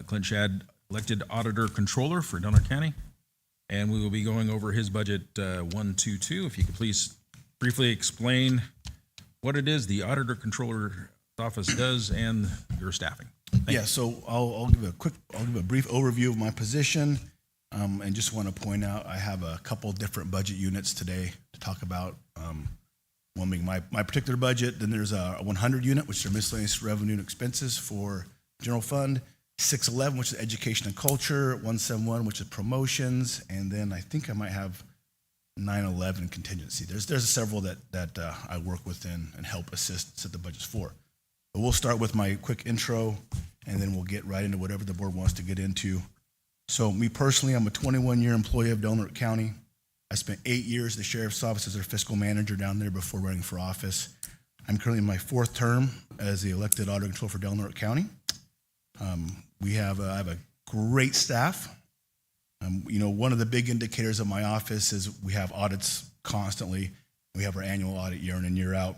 Clint Shad, elected auditor controller for Delaware County. And we will be going over his budget 122. If you could please briefly explain what it is the auditor controller office does and your staffing. Yeah, so I'll give a brief overview of my position, and just want to point out I have a couple different budget units today to talk about. One being my particular budget, then there's a 100 unit, which are miscellaneous revenue and expenses for general fund, 611, which is education and culture, 171, which is promotions, and then I think I might have 911 contingency. There's several that I work within and help assist set the budgets for. But we'll start with my quick intro, and then we'll get right into whatever the board wants to get into. So me personally, I'm a 21-year employee of Delaware County. I spent 8 years at the Sheriff's Office as their fiscal manager down there before running for office. I'm currently in my 4th term as the elected auditor controller for Delaware County. I have a great staff. One of the big indicators of my office is we have audits constantly. We have our annual audit year in and year out.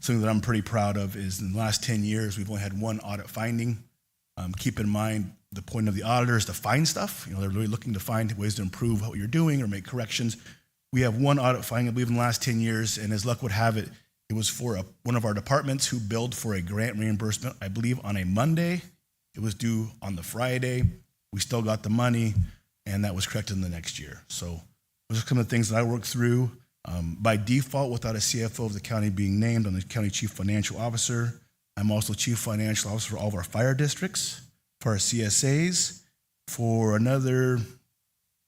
Something that I'm pretty proud of is in the last 10 years, we've only had one audit finding. Keep in mind, the point of the auditor is to find stuff. They're really looking to find ways to improve what you're doing or make corrections. We have one audit finding, I believe, in the last 10 years, and as luck would have it, it was for one of our departments who billed for a grant reimbursement, I believe, on a Monday. It was due on the Friday. We still got the money, and that was corrected in the next year. So those are some of the things that I work through. By default, without a CFO of the county being named, I'm the county chief financial officer. I'm also chief financial officer for all of our fire districts, for our CSAs, for another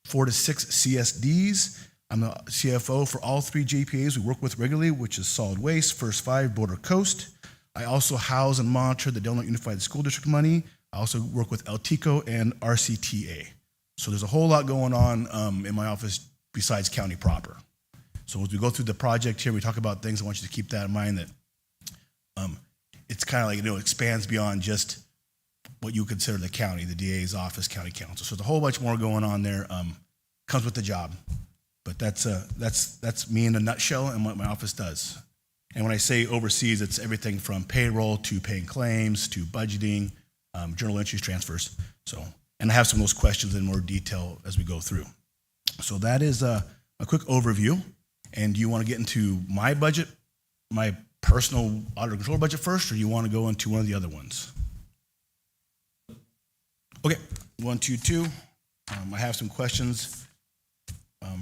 4 to 6 CSDs. I'm the CFO for all 3 JPAs we work with regularly, which is Solid Waste, First 5, Border Coast. I also house and monitor the Delaware Unified School District money. I also work with LTICO and RCTA. So there's a whole lot going on in my office besides county proper. So as we go through the project here, we talk about things. I want you to keep that in mind, that it's kind of like, it expands beyond just what you consider the county, the DA's office, county council. So there's a whole bunch more going on there. Comes with the job. But that's me in a nutshell and what my office does. And when I say overseas, it's everything from payroll to paying claims to budgeting, journal entries, transfers. So, and I have some of those questions in more detail as we go through. So that is a quick overview. And do you want to get into my budget, my personal auditor controller budget first, or do you want to go into one of the other ones? Okay, 122. I have some questions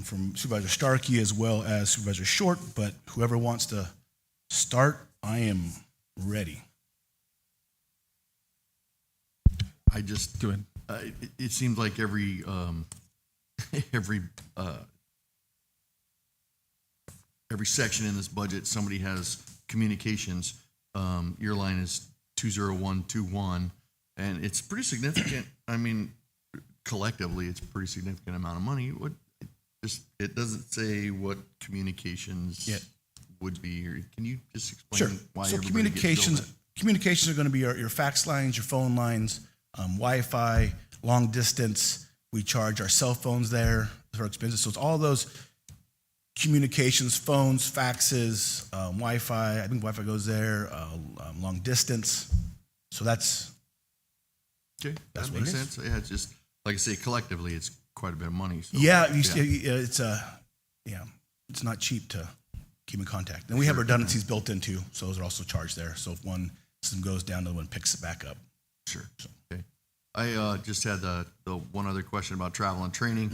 from Supervisor Starkey as well as Supervisor Short, but whoever wants to start, I am ready. I just Go ahead. It seems like every section in this budget, somebody has communications. Your line is 20121, and it's pretty significant. I mean, collectively, it's a pretty significant amount of money. It doesn't say what communications would be. Or can you just explain why? So everybody gets billed? communications are going to be your fax lines, your phone lines, Wi-Fi, long distance. We charge our cell phones there for expenses. So it's all those communications, phones, faxes, Wi-Fi. I think Wi-Fi goes there. Long distance. So that's Okay, that makes sense. Yeah, it's just like I say, collectively, it's quite a bit of money. So, it's not cheap to keep in contact. And we have redundancies built into, so those are also charged there. So if one system goes down, the other one picks it back up. Sure. So. Okay. I just had the one other question about travel and training.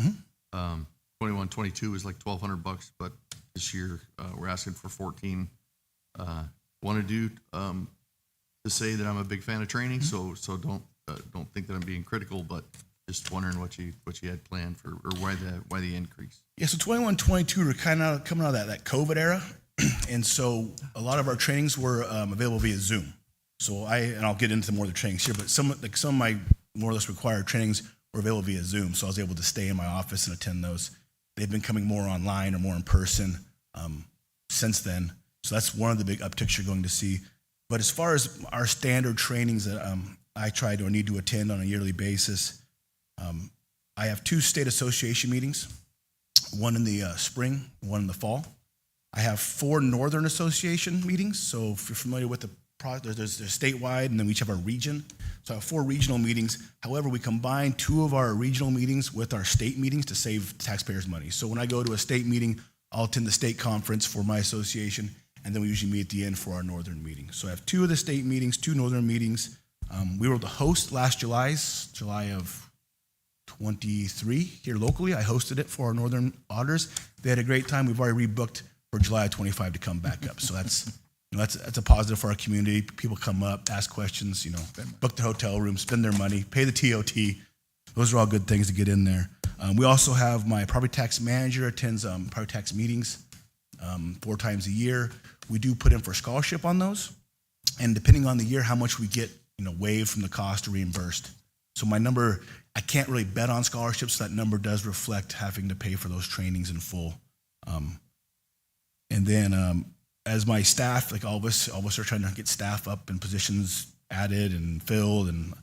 21-22 is like $1,200, but this year we're asking for 14. Want to to say that I'm a big fan of training, so don't think that I'm being critical, but just wondering what you had planned for, or why the increase. Yeah, so 21-22 we're kind of coming out of that COVID era, and so a lot of our trainings were available via Zoom. So I'll get into more of the trainings here, but some of my more or less required trainings were available via Zoom, so I was able to stay in my office and attend those. They've been coming more online or more in person since then, so that's one of the big upticks you're going to see. But as far as our standard trainings that I try to or need to attend on a yearly basis, I have 2 state association meetings, one in the spring, one in the fall. I have 4 Northern Association meetings. So if you're familiar with there's statewide, and then we each have our region. So I have 4 regional meetings. However, we combine 2 of our regional meetings with our state meetings to save taxpayers money. So when I go to a state meeting, I'll attend the state conference for my association, and then we usually meet at the end for our northern meeting. So I have 2 of the state meetings, 2 northern meetings. We were the host last July of 23 here locally. I hosted it for our northern auditors. They had a great time. We've already rebooked for July of 25 to come back up. So that's a positive for our community. People come up, ask questions, book the hotel room, spend their money, pay the TOT. Those are all good things to get in there. We also have my property tax manager attends property tax meetings 4 times a year. We do put in for scholarship on those, and depending on the year, how much we get, waived from the cost or reimbursed. So my number, I can't really bet on scholarships. So that number does reflect having to pay for those trainings in full. And then as my staff, like all of us are trying to get staff up and positions added and filled. And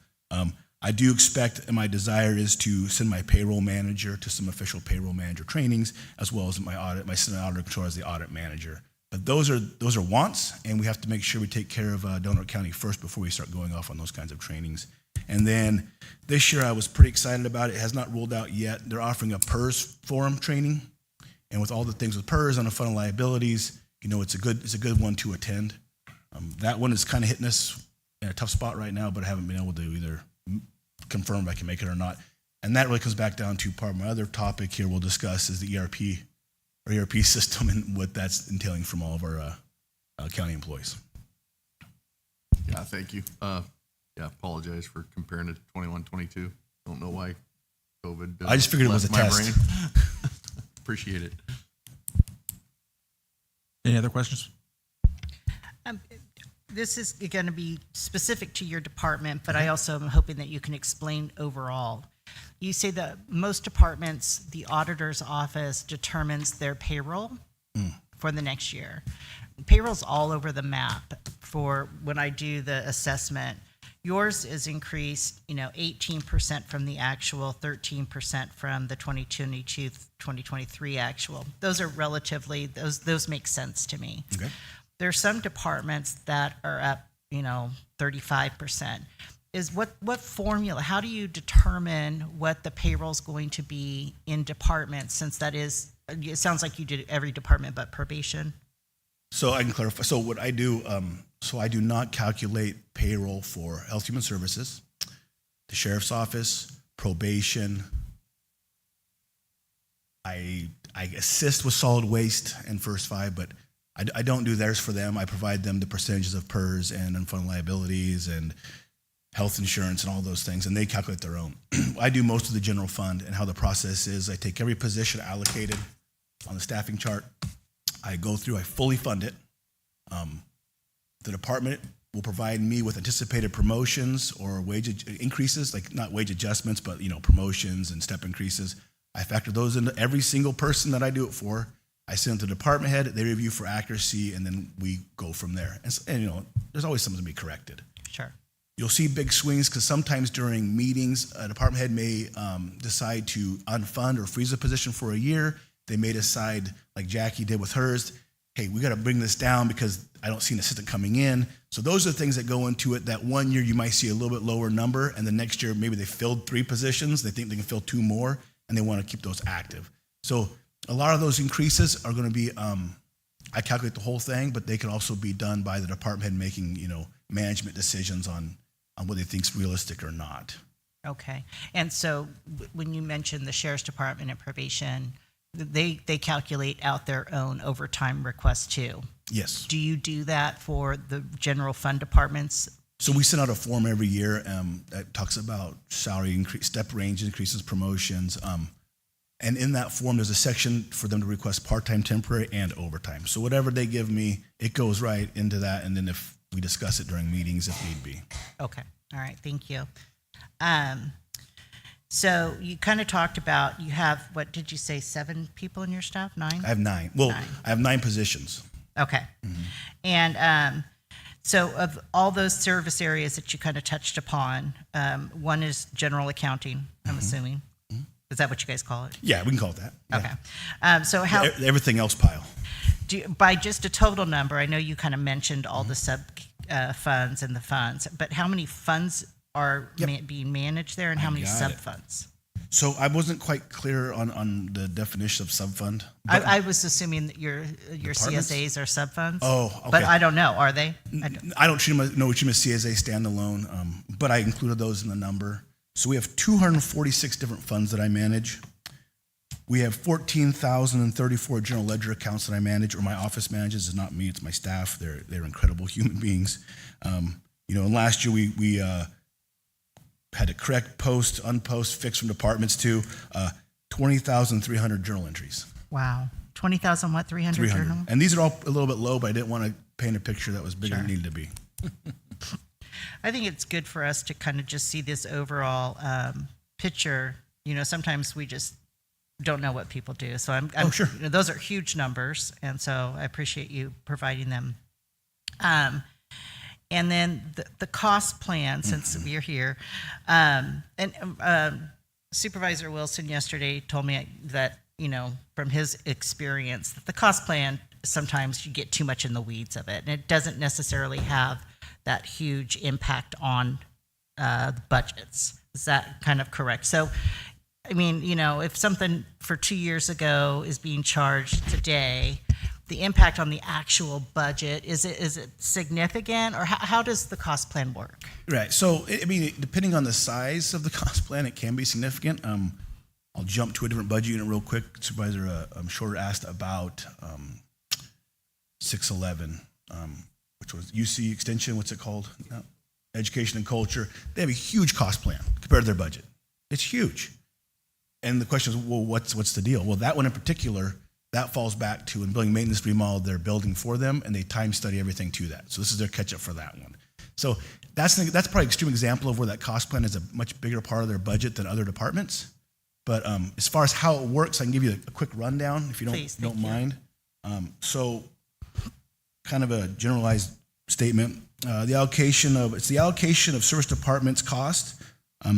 I do expect, and my desire is to send my payroll manager to some official payroll manager trainings, as well as my assistant auditor controller as the audit manager. But those are wants, and we have to make sure we take care of Del County first before we start going off on those kinds of trainings. And then this year I was pretty excited about it. It has not rolled out yet. They're offering a PERS forum training, and with all the things with PERS on the fund and liabilities, it's a good one to attend. That one is kind of hitting us in a tough spot right now, but I haven't been able to either confirm if I can make it or not. And that really comes back down to part of my other topic here we'll discuss is the ERP system and what that's entailing from all of our county employees. Yeah, thank you. Apologize for comparing it to 21, 22. Don't know why COVID. I just figured it was a test. Brain. Appreciate it. Any other questions? This is going to be specific to your department, but I also am hoping that you can explain overall. You say that most departments, the auditor's office determines their payroll for the next year. Payroll's all over the map for when I do the assessment. Yours is increased, 18% from the actual, 13% from the 2022-2023 actual. Those are relatively, those make sense to me. Okay. There are some departments that are up, 35%. Is what formula, how do you determine what the payroll is going to be in departments, since that is, it sounds like you did every department but probation? So I can clarify. So what I do, I do not calculate payroll for Health Human Services, the Sheriff's Office, probation. I assist with solid waste and First Five, but I don't do theirs for them. I provide them the percentages of PERS and unfunded liabilities and health insurance and all those things, and they calculate their own. I do most of the general fund, and how the process is, I take every position allocated on the staffing chart. I go through, I fully fund it. The department will provide me with anticipated promotions or wage increases, like not wage adjustments, but promotions and step increases. I factor those into every single person that I do it for. I send it to the department head, they review for accuracy, and then we go from there. And there's always something to be corrected. Sure. You'll see big swings because sometimes during meetings, a department head may decide to unfund or freeze a position for a year. They may decide, like Jackie did with hers, hey, we got to bring this down because I don't see an assistant coming in. So those are the things that go into it. That one year you might see a little bit lower number, and the next year maybe they filled 3 positions. They think they can fill 2 more, and they want to keep those active. So a lot of those increases are going to be, I calculate the whole thing, but they can also be done by the department head making, management decisions on what they think is realistic or not. Okay. And so when you mentioned the Sheriff's Department and probation, they calculate out their own overtime requests too. Yes. Do you do that for the general fund departments? So we send out a form every year that talks about salary increase, step range increases, promotions. And in that form, there's a section for them to request part-time, temporary, and overtime. So whatever they give me, it goes right into that. And then if we discuss it during meetings, if need be. Okay. All right. Thank you. So you kind of talked about, you have, what did you say, 7 people in your staff? 9? I have 9. Well, 9. I have 9 positions. Okay. Mm-hmm. And so of all those service areas that you kind of touched upon, one is general accounting, I'm assuming. Mm-hmm. Is that what you guys call it? Yeah, we can call it that. Yeah. Okay. So how... Everything else pile. By just a total number, I know you kind of mentioned all the funds and the funds, but how many funds are being managed there, and how many got it. sub-funds? So I wasn't quite clear on the definition of sub-fund. I was assuming that your Departments? CSAs are sub-funds. Oh, okay. But I don't know. Are they? I don't know what you mean CSA standalone, but I included those in the number. So we have 246 different funds that I manage. We have 14,034 general ledger accounts that I manage, or my office manages. It's not me; it's my staff. They're incredible human beings. And last year we had to correct, post, unpost, fix from departments to 20,300 journal entries. Wow. 20,000 what? 300 journal? And these are all a little bit low, but I didn't want to paint a picture that was bigger than it needed to be. I think it's good for us to kind of just see this overall picture. Sometimes we just don't know what people do. So I'm sure. Those are huge numbers, and so I appreciate you providing them. And then the cost plan, since we're here, and Supervisor Wilson yesterday told me that, from his experience, that the cost plan, sometimes you get too much in the weeds of it, and it doesn't necessarily have that huge impact on budgets. Is that kind of correct? So, if something for 2 years ago is being charged today, the impact on the actual budget, is it significant, or how does the cost plan work? Right. So, depending on the size of the cost plan, it can be significant. I'll jump to a different budget unit real quick. Supervisor Shorter asked about 611, which was UC Extension. What's it called? Education and Culture. They have a huge cost plan compared to their budget. It's huge. And the question is, well, what's the deal? Well, that one in particular, that falls back to in building maintenance remodel their building for them, and they time study everything to that. So this is their catch up for that one. So that's probably an extreme example of where that cost plan is a much bigger part of their budget than other departments. But as far as how it works, I can give you a quick rundown if you don't mind. So kind of a generalized statement. The allocation of service departments cost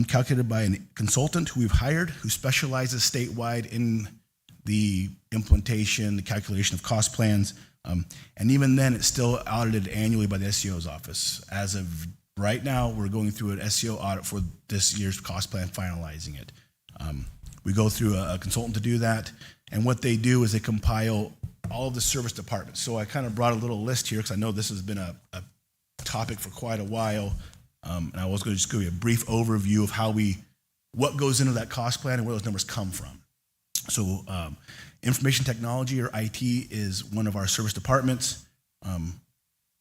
calculated by a consultant who we've hired who specializes statewide in the implementation, the calculation of cost plans. And even then, it's still audited annually by the SEO's office. As of right now, we're going through an SEO audit for this year's cost plan, finalizing it. We go through a consultant to do that. And what they do is they compile all of the service departments. So I kind of brought a little list here because I know this has been a topic for quite a while. And I was going to just give you a brief overview of what goes into that cost plan and where those numbers come from. So information technology, or IT, is one of our service departments. It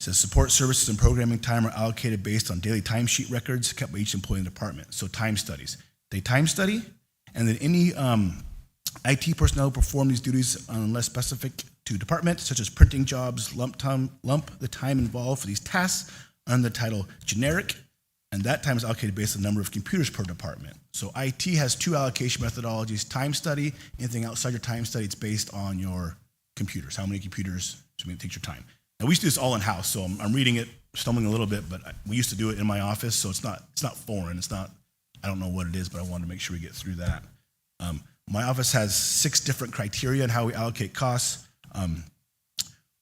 says support services and programming time are allocated based on daily timesheet records kept by each employee in the department. So time studies. They time study, and then any IT personnel perform these duties unless specific to department, such as printing jobs, lump the time involved for these tasks under the title generic, and that time is allocated based on the number of computers per department. So IT has two allocation methodologies: time study. Anything outside your time study, it's based on your computers. How many computers takes your time? Now, we used to do this all in-house, so I'm reading it, stumbling a little bit, but we used to do it in my office, so it's not foreign. I don't know what it is, but I wanted to make sure we get through that. My office has 6 different criteria on how we allocate costs.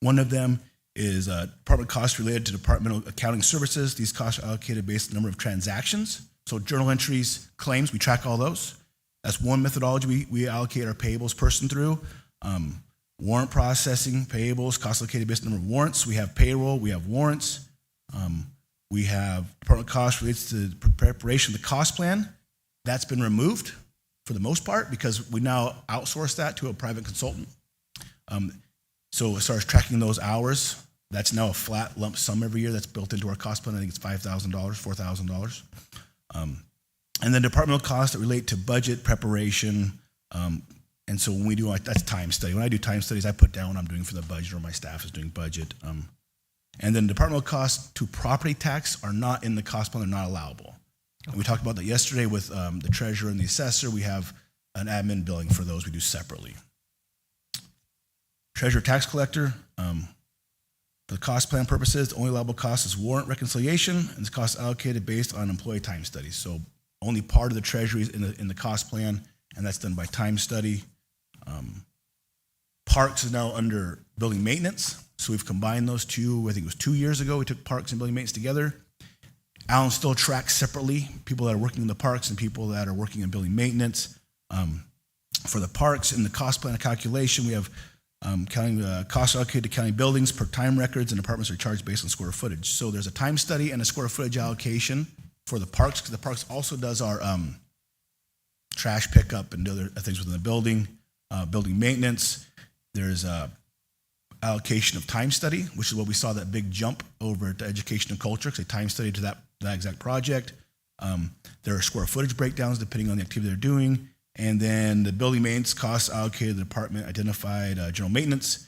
One of them is department costs related to departmental accounting services. These costs are allocated based on the number of transactions. So journal entries, claims, we track all those. That's one methodology we allocate our payables person through. Warrant processing, payables, costs allocated based on the number of warrants. We have payroll, we have warrants. We have department costs related to the preparation of the cost plan. That's been removed for the most part because we now outsource that to a private consultant. So as far as tracking those hours, that's now a flat lump sum every year that's built into our cost plan. I think it's $5,000, $4,000. And then departmental costs that relate to budget preparation. And so when we do, that's time study. When I do time studies, I put down what I'm doing for the budget, or my staff is doing budget. And then departmental costs to property tax are not in the cost plan, they're not allowable. And we talked about that yesterday with the treasurer and the assessor. We have an admin billing for those we do separately. Treasurer tax collector, for the cost plan purposes, the only allowable cost is warrant reconciliation, and this cost is allocated based on employee time studies. So only part of the treasury is in the cost plan, and that's done by time study. Parks is now under building maintenance. So we've combined those two. I think it was 2 years ago we took parks and building maintenance together. Alan still tracks separately people that are working in the parks and people that are working in building maintenance. For the parks, in the cost plan calculation, we have counting costs allocated to county buildings per time records, and departments are charged based on square footage. So there's a time study and a square footage allocation for the parks, because the parks also does our trash pickup and other things within the building, building maintenance. There's a allocation of time study, which is what we saw that big jump over at education and culture, because they time studied to that exact project. There are square footage breakdowns depending on the activity they're doing. And then the building maintenance costs allocated to the department identified general maintenance,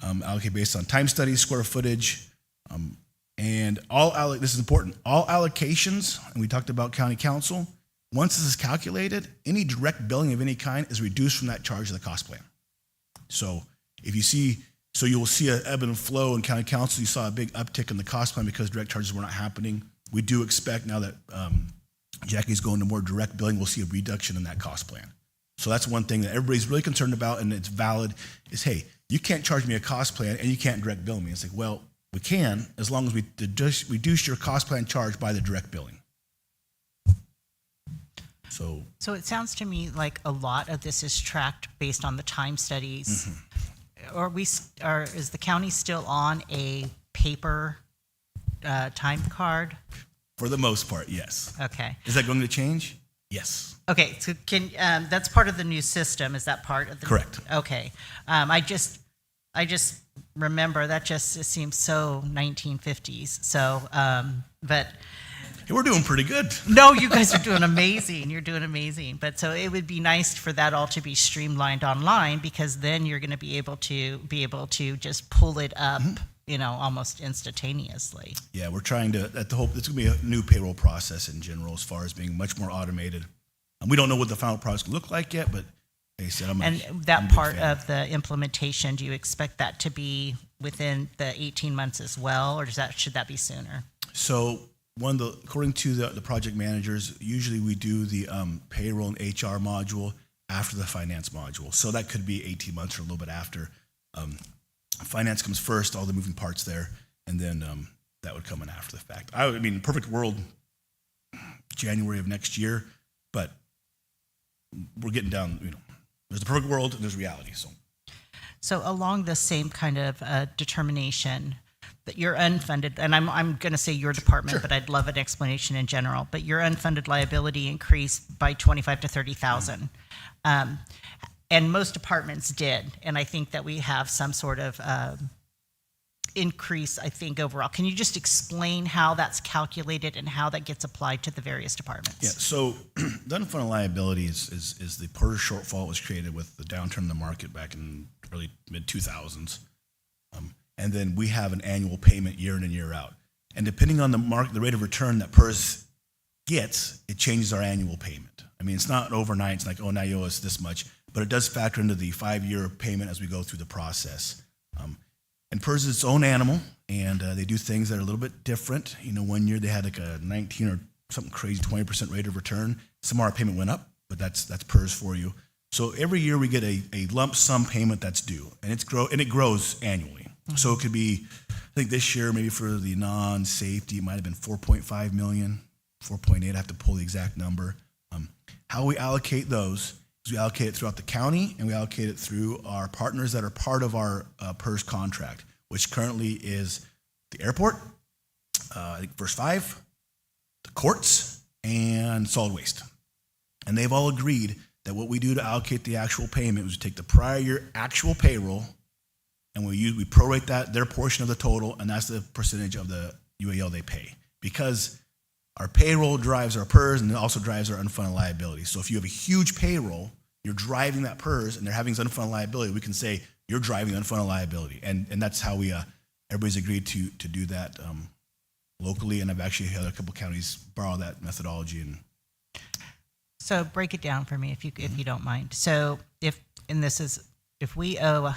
allocated based on time studies, square footage, and this is important, all allocations, and we talked about county council, once this is calculated, any direct billing of any kind is reduced from that charge of the cost plan. So if you see, so you will see an ebb and flow in county council. You saw a big uptick in the cost plan because direct charges were not happening. We do expect now that Jackie's going to more direct billing, we'll see a reduction in that cost plan. So that's one thing that everybody's really concerned about, and it's valid, is, hey, you can't charge me a cost plan and you can't direct bill me. It's like, well, we can, as long as we reduce your cost plan charge by the direct billing. So it sounds to me like a lot of this is tracked based on the time studies. Mm-hmm. Is the county still on a paper time card? For the most part, yes. Okay. Is that going to change? Yes. Okay, so that's part of the new system. Is that part of the? Correct. Okay. I just remember it seems so 1950s. So, but. Hey, we're doing pretty good. No, you guys are doing amazing. You're doing amazing. But so it would be nice for that all to be streamlined online, because then you're going to be able to just pull it up, almost instantaneously. Yeah, we're trying to, it's going to be a new payroll process in general, as far as being much more automated. We don't know what the final product will look like yet, but like I said, I'm a big part fan. of the implementation, do you expect that to be within the 18 months as well, or should that be sooner? So according to the project managers, usually we do the payroll and HR module after the finance module. So that could be 18 months or a little bit after. Finance comes first, all the moving parts there, and then that would come in after the fact. I mean, perfect world, January of next year, but we're getting down, there's the perfect world and there's reality. So along the same kind of determination, that your unfunded, and I'm going to say your department, Sure. but I'd love an explanation in general, but your unfunded liability increased by $25,000 to $30,000. And most departments did. And I think that we have some sort of increase, I think, overall. Can you just explain how that's calculated and how that gets applied to the various departments? Yeah, so the unfunded liability is the PERS shortfall that was created with the downturn in the market back in early mid-2000s. And then we have an annual payment year in and year out. And depending on the rate of return that PERS gets, it changes our annual payment. I mean, it's not overnight. It's like, oh, now you owe us this much. But it does factor into the 5-year payment as we go through the process. And PERS is its own animal, and they do things that are a little bit different. 1 year they had like a 19 or something crazy 20% rate of return. Some of our payment went up, but that's PERS for you. So every year we get a lump sum payment that's due, and it grows annually. So it could be, I think this year, maybe for the non-safety, it might have been 4.5 million, 4.8, I have to pull the exact number. How we allocate those is we allocate it throughout the county, and we allocate it through our partners that are part of our PERS contract, which currently is the airport, I think First 5, the courts, and solid waste. And they've all agreed that what we do to allocate the actual payment is we take the prior year actual payroll, and we prorate their portion of the total, and that's the percentage of the UAL they pay. Because our payroll drives our PERS, and it also drives our unfunded liability. So if you have a huge payroll, you're driving that PERS, and they're having this unfunded liability, we can say you're driving unfunded liability. And that's how everybody's agreed to do that locally, and I've actually had a couple counties borrow that methodology. So break it down for me if you don't mind. So if we owe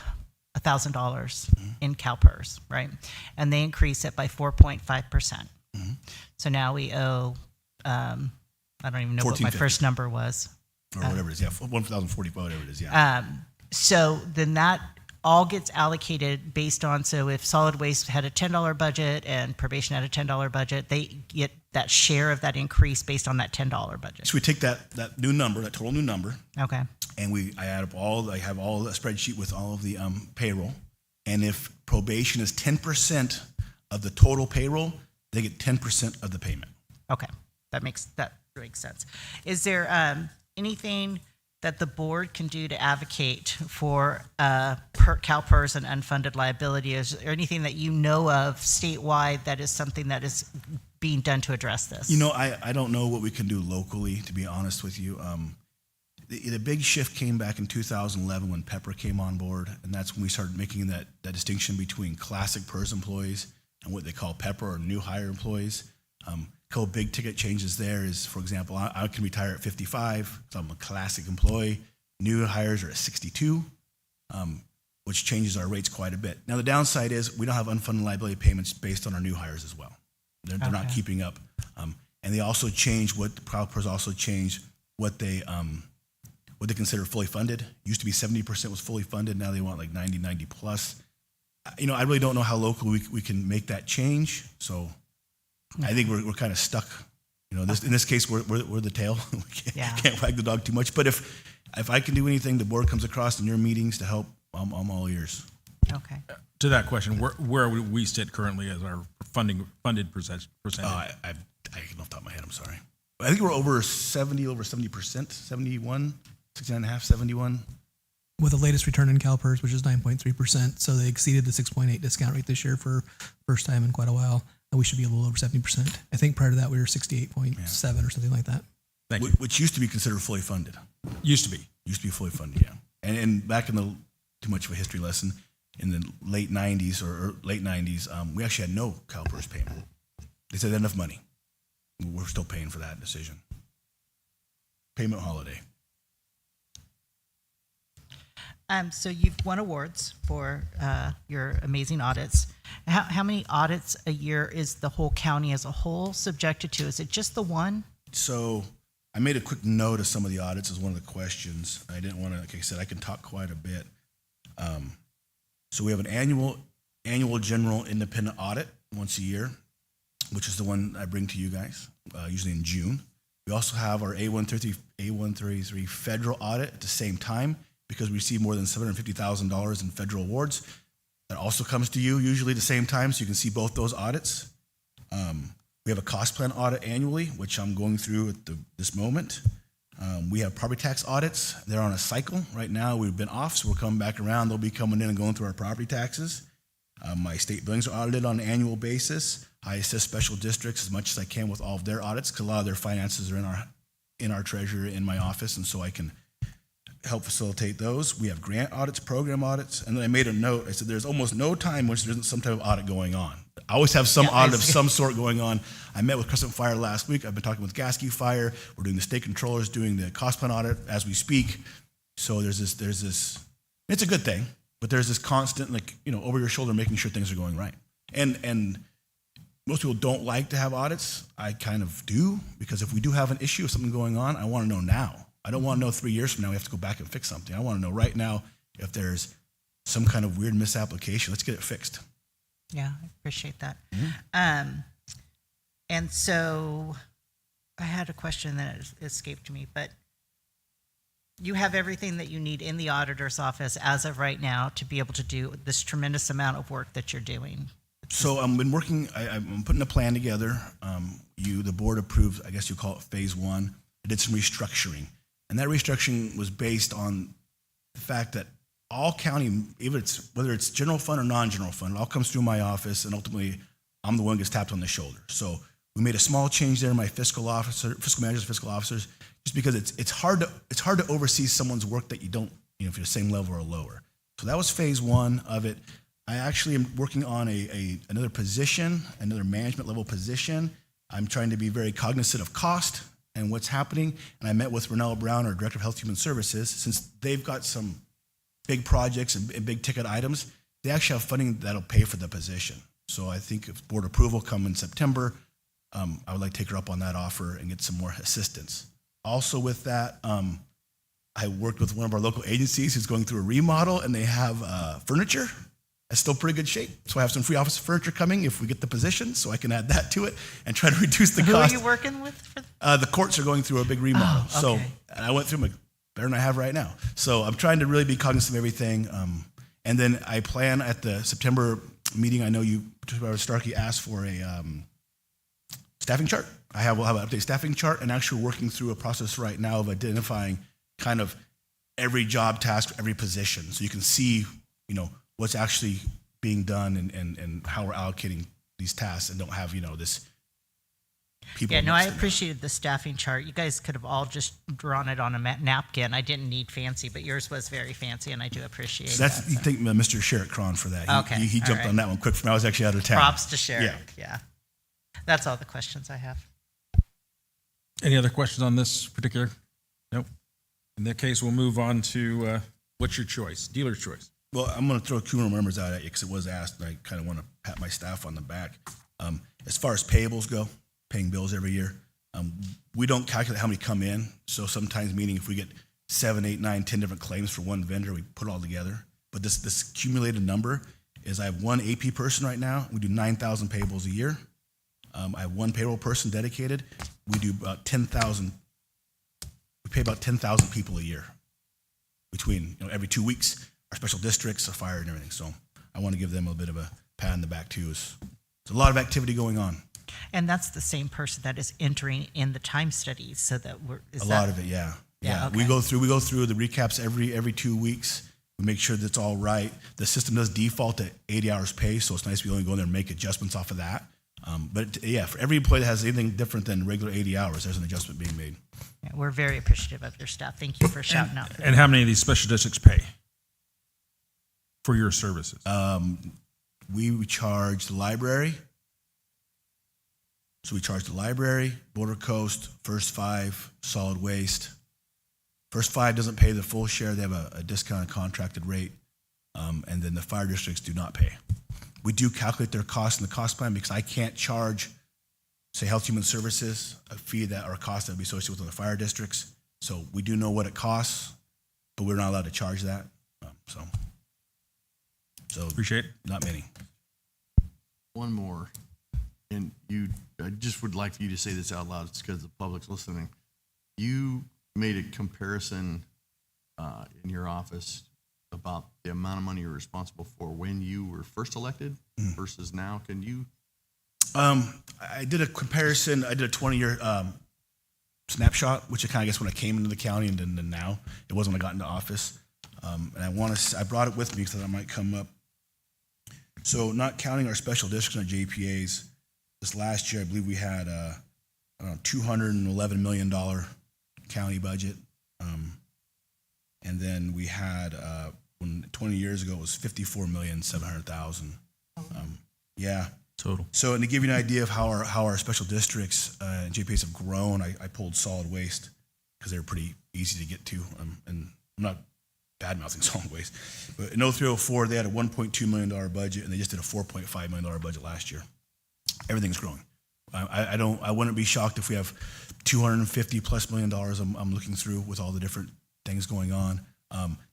$1,000 in CalPERS, right? And they increase it by 4.5%. So now we owe, I don't even know what my first number was. Or whatever it is, yeah, 1,040, whatever it is, yeah. So then that all gets allocated based on, so if solid waste had a $10 budget and probation had a $10 budget, they get that share of that increase based on that $10 budget. So we take that new number, that total new number, Okay. and I add up I have all the spreadsheet with all of the payroll. And if probation is 10% of the total payroll, they get 10% of the payment. Okay. That makes sense. Is there anything that the board can do to advocate for CalPERS and unfunded liability? Is there anything that you know of statewide that is something that is being done to address this? I don't know what we can do locally, to be honest with you. The big shift came back in 2011 when Pepper came on board, and that's when we started making that distinction between classic PERS employees and what they call Pepper or new hire employees. Couple big ticket changes there is, for example, I can retire at 55, so I'm a classic employee. New hires are at 62, which changes our rates quite a bit. Now, the downside is we don't have unfunded liability payments based on our new hires as well. They're not keeping up. And they also changed CalPERS also changed what they consider fully funded. Used to be 70% was fully funded. Now they want like 90 plus. I really don't know how local we can make that change. So I think we're kind of stuck. In this case, we're the tail. We can't wag the dog too much. But if I can do anything, the board comes across in your meetings to help, I'm all ears. Okay. To that question, where we sit currently as our funded percentage? I can off the top of my head, I'm sorry. I think we're over 70%, 71, 69.5, 71. With the latest return in CalPERS, which is 9.3%, so they exceeded the 6.8 discount rate this year for first time in quite a while. And we should be a little over 70%. I think prior to that we were 68.7 or something like that. Thank you. Which used to be considered fully funded. Used to be. Used to be fully funded, yeah. And back in too much of a history lesson, in the late 90s or late 90s, we actually had no CalPERS payment. They said enough money. We're still paying for that decision. Payment holiday. So you've won awards for your amazing audits. How many audits a year is the whole county as a whole subjected to? Is it just the one? So I made a quick note of some of the audits as one of the questions. I didn't want to, like I said, I can talk quite a bit. So we have an annual general independent audit once a year, which is the one I bring to you guys, usually in June. We also have our A133 federal audit at the same time, because we receive more than $750,000 in federal awards. That also comes to you usually at the same time, so you can see both those audits. We have a cost plan audit annually, which I'm going through at this moment. We have property tax audits. They're on a cycle. Right now, we've been off, so we're coming back around. They'll be coming in and going through our property taxes. My state buildings are audited on an annual basis. I assist special districts as much as I can with all of their audits, because a lot of their finances are in our treasurer in my office, and so I can help facilitate those. We have grant audits, program audits, and then I made a note. I said there's almost no time which there isn't some type of audit going on. I always have some audit of some sort going on. I met with Crescent Fire last week. I've been talking with Gasky Fire. We're doing the state controllers, doing the cost plan audit as we speak. So there's this. It's a good thing, but there's this constant, over your shoulder, making sure things are going right. And most people don't like to have audits. I kind of do, because if we do have an issue, something going on, I want to know now. I don't want to know 3 years from now we have to go back and fix something. I want to know right now if there's some kind of weird misapplication. Let's get it fixed. Yeah, I appreciate that. Mm-hmm. And so I had a question that escaped me, but you have everything that you need in the auditor's office as of right now to be able to do this tremendous amount of work that you're doing. So I've been working, I'm putting a plan together. The board approved, I guess you call it phase one. I did some restructuring. And that restructuring was based on the fact that all county, whether it's general fund or non-general fund, it all comes through my office, and ultimately I'm the one who gets tapped on the shoulder. So we made a small change there in my fiscal managers, fiscal officers, just because it's hard to oversee someone's work that you don't, if you're the same level or lower. So that was phase one of it. I actually am working on another position, another management level position. I'm trying to be very cognizant of cost and what's happening. And I met with Renell Brown, our Director of Health and Human Services, since they've got some big projects and big ticket items. They actually have funding that'll pay for the position. So I think if board approval come in September, I would like to take her up on that offer and get some more assistance. Also with that, I worked with one of our local agencies who's going through a remodel, and they have furniture. It's still pretty good shape. So I have some free office furniture coming if we get the position, so I can add that to it and try to reduce the Who cost. are you working with? The courts are going through a big remodel. Oh, So okay. and I went through them better than I have right now. So I'm trying to really be cognizant of everything. And then I plan at the September meeting, I know you, Supervisor Starkey, asked for a staffing chart. We'll have an updated staffing chart, and actually working through a process right now of identifying kind of every job task, every position. So you can see, what's actually being done and how we're allocating these tasks and don't have, this people. Yeah, no, I mixed in. appreciated the staffing chart. You guys could have all just drawn it on a napkin. I didn't need fancy, but yours was very fancy, and I do appreciate So that's, that. you thank Mr. Sherrick Cron for that. Okay, He all jumped right. on that one quick for me. I was actually out of town. Props to Sherrick. Yeah. Yeah. That's all the questions I have. Any other questions on this particular? Nope. In that case, we'll move on to what's your choice? Dealer's choice. Well, I'm going to throw cumulative numbers out at you because it was asked, and I kind of want to pat my staff on the back. As far as payables go, paying bills every year, we don't calculate how many come in. So sometimes, meaning if we get 7, 8, 9, 10 different claims for one vendor, we put it all together. But this accumulated number is I have one AP person right now. We do 9,000 payables a year. I have one payroll person dedicated. We do about 10,000. We pay about 10,000 people a year between every 2 weeks. Our special districts, our fire, and everything. So I want to give them a bit of a pat on the back too. There's a lot of activity going on. And that's the same person that is entering in the time studies, so that A lot of it, yeah. Yeah, We okay. go through the recaps every 2 weeks. We make sure that's all right. The system does default at 80 hours pay, so it's nice we only go in there and make adjustments off of that. But yeah, for every employee that has anything different than regular 80 hours, there's an adjustment being made. Yeah, we're very appreciative of your staff. Thank you for shouting out. And how many of these special districts pay for your services? We charge the library. So we charge the library, Border Coast, First Five, Solid Waste. First Five doesn't pay the full share. They have a discounted contracted rate. And then the fire districts do not pay. We do calculate their costs in the cost plan because I can't charge, say, Health Human Services, a fee that or a cost that would be associated with the fire districts. So we do know what it costs, but we're not allowed to charge that. So Appreciate it. not many. One more, and I just would like for you to say this out loud, it's because the public's listening. You made a comparison in your office about the amount of money you're responsible for when you were first elected versus now. Can you? I did a comparison. I did a 20-year snapshot, which I kind of guess when I came into the county and then now. It wasn't when I got into office. And I brought it with me because that might come up. So not counting our special districts and our JPAs, this last year I believe we had $211 million county budget. And then we had, 20 years ago, it was $54,700,000. Yeah. Total. So, and to give you an idea of how our special districts and JPAs have grown, I pulled solid waste because they were pretty easy to get to. And I'm not bad-mouthing solid waste. But in 0304, they had a $1.2 million budget, and they just did a $4.5 million budget last year. Everything's growing. I wouldn't be shocked if we have $250+ million I'm looking through with all the different things going on.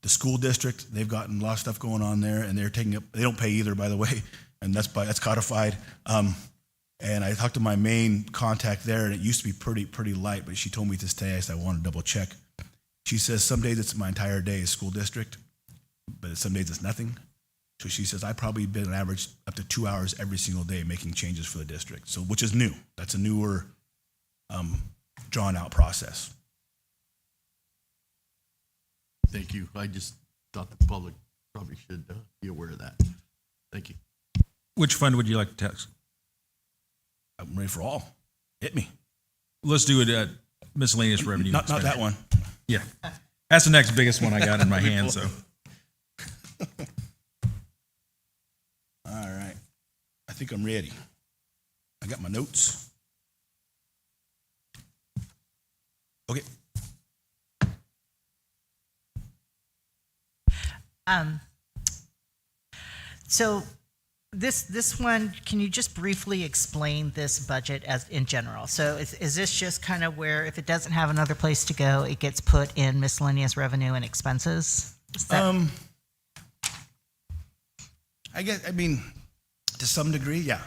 The school district, they've gotten a lot of stuff going on there, and they're taking up. They don't pay either, by the way, and that's codified. And I talked to my main contact there, and it used to be pretty light, but she told me this day, so I want to double check. She says some days it's my entire day as school district, but some days it's nothing. So she says I've probably been an average up to 2 hours every single day making changes for the district. So which is new. That's a newer, drawn out process. Thank you. I just thought the public probably should be aware of that. Thank you. Which fund would you like to tax? I'm ready for all. Hit me. Let's do it at miscellaneous revenue. Not that one. Yeah. That's the next biggest one I got in my hand, so. All right. I think I'm ready. I got my notes. Okay. So This one, can you just briefly explain this budget as in general? So is this just kind of where if it doesn't have another place to go, it gets put in miscellaneous revenue and expenses? Is that- I mean, to some degree, yeah.